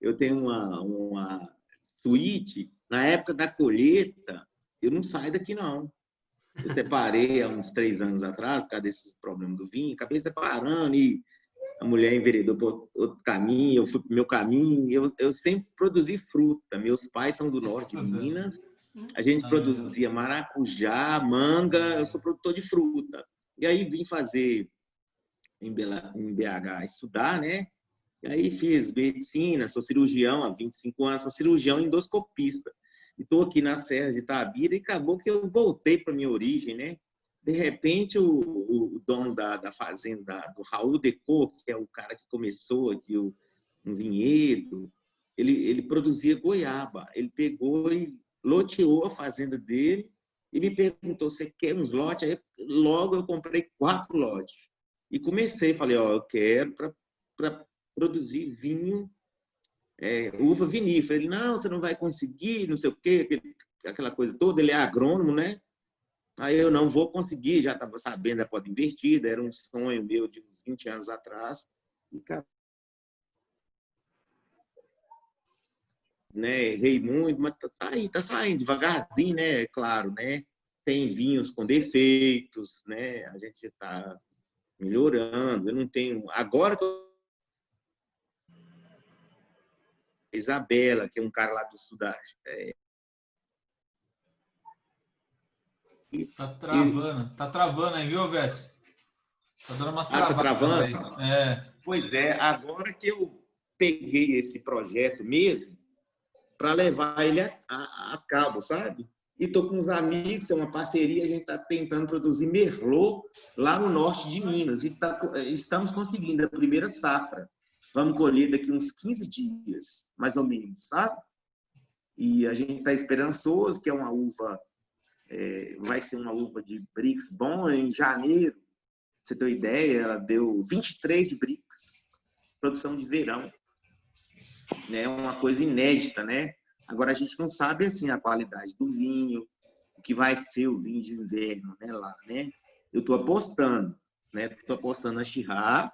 eu tenho uma suíte. Na época da colheita, eu não saio daqui, não. Eu separei há uns 3 anos atrás, por causa desses problemas do vinho. Acabei separando e a mulher enveredou por outro caminho, eu fui para o meu caminho. Eu sempre produzi fruta. Meus pais são do norte de Minas. A gente produzia maracujá, manga, eu sou produtor de fruta. E aí vim fazer em BH estudar, né? E aí fiz medicina, sou cirurgião há 25 anos, sou cirurgião endoscopista. E estou aqui na Serra de Itabira e acabou que eu voltei para minha origem, né? De repente, o dono da fazenda, do Raul Decô, que é o cara que começou aqui um vinhedo, ele produzia goiaba. Ele pegou e loteou a fazenda dele e me perguntou, você quer uns lotes? Aí, logo eu comprei 4 lotes. E comecei, falei, eu quero para produzir vinho, uva vinífera. Ele, não, você não vai conseguir, não sei o quê, aquela coisa toda. Ele é agrônomo, né? Aí eu não vou conseguir, já estava sabendo da Pode Invertida, era um sonho meu de uns 20 anos atrás. E, cara, né, errei muito, mas tá aí, tá saindo devagarzinho, né? É claro, né? Tem vinhos com defeitos, né? A gente está melhorando. Eu não tenho. Agora que Isabela, que é um cara lá do Sudeste. Tá travando aí, viu, Vécio? Tá dando umas travadas. Tá travando? Aí. Pois é, agora que eu peguei esse projeto mesmo, para levar ele a cabo, sabe? E estou com uns amigos, é uma parceria, a gente está tentando produzir Merlot lá no norte de Minas. Estamos conseguindo a primeira safra. Vamos colher daqui uns 15 dias, mais ou menos, sabe? E a gente está esperançoso, que é uma uva, vai ser uma uva de Brix bom em janeiro. Pra você ter uma ideia, ela deu 23 de Brix, produção de verão. É uma coisa inédita, né? Agora a gente não sabe assim a qualidade do vinho, o que vai ser o vinho de inverno, né, lá, né? Eu estou apostando, né? Estou apostando na Chyrah,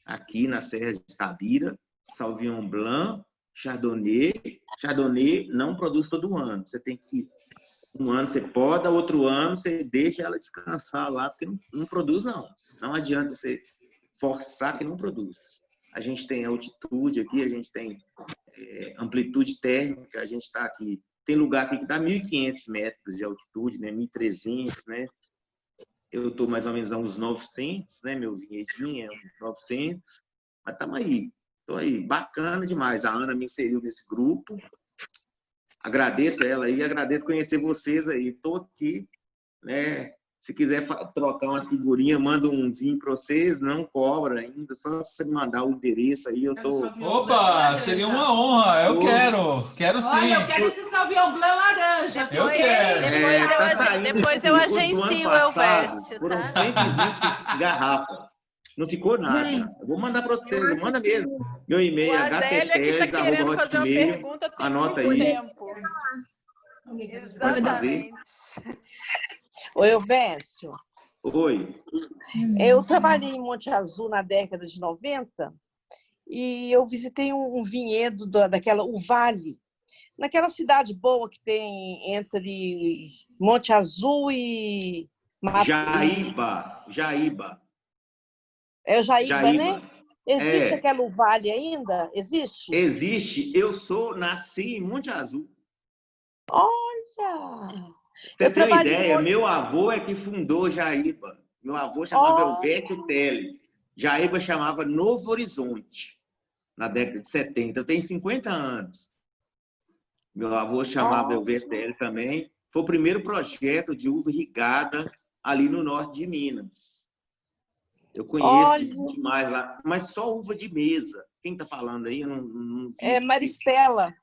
aqui na Serra de Itabira, Sauvignon Blanc, Chardonnay. Chardonnay não produz todo ano. Você tem que Um ano você poda, outro ano você deixa ela descansar lá, porque não produz, não. Não adianta você forçar que não produz. A gente tem altitude aqui, a gente tem amplitude térmica, a gente está aqui. Tem lugar aqui que dá 1.500 metros de altitude, né? 1.300, né? Eu estou mais ou menos a uns 900, né? Meu vinhedinho é uns 900. Mas estamos aí. Estou aí. Bacana demais. A Ana me inseriu nesse grupo. Agradeço ela aí, agradeço conhecer vocês aí. Estou aqui, né? Se quiser trocar umas figurinhas, manda um vinho para vocês, não cobra ainda, só você mandar o endereço aí, eu tô... Opa, seria uma honra, eu quero sim. Olha, eu quero esse Sauvignon Blanc laranja. Eu quero. Depois eu agencio o Elvésio, foram tá? 120 garrafas, não ficou nada. Eu vou mandar para vocês, manda mesmo. Meu e-mail O Adélia que tá querendo fazer uma pergunta tem anota muito aí. tempo. Exatamente. Oi, Elvésio. Oi. Eu trabalhei em Monte Azul na década de 90 e eu visitei um vinhedo o Vale, naquela cidade boa que tem entre Monte Azul e... Jaíba. É o Jaíba, né? Existe aquele Vale ainda? Existe? Existe. Eu nasci em Monte Azul. Olha! Você tem uma ideia? Meu avô é que fundou Jaíba. Meu avô chamava Elvésio Teles. Jaíba chamava Novo Horizonte, na década de 70. Eu tenho 50 anos. Meu avô chamava Elvésio Teles também. Foi o primeiro projeto de uva irrigada ali no norte de Minas. Eu conheço demais lá. Mas só uva de mesa. Quem está falando aí? Eu não Maristela.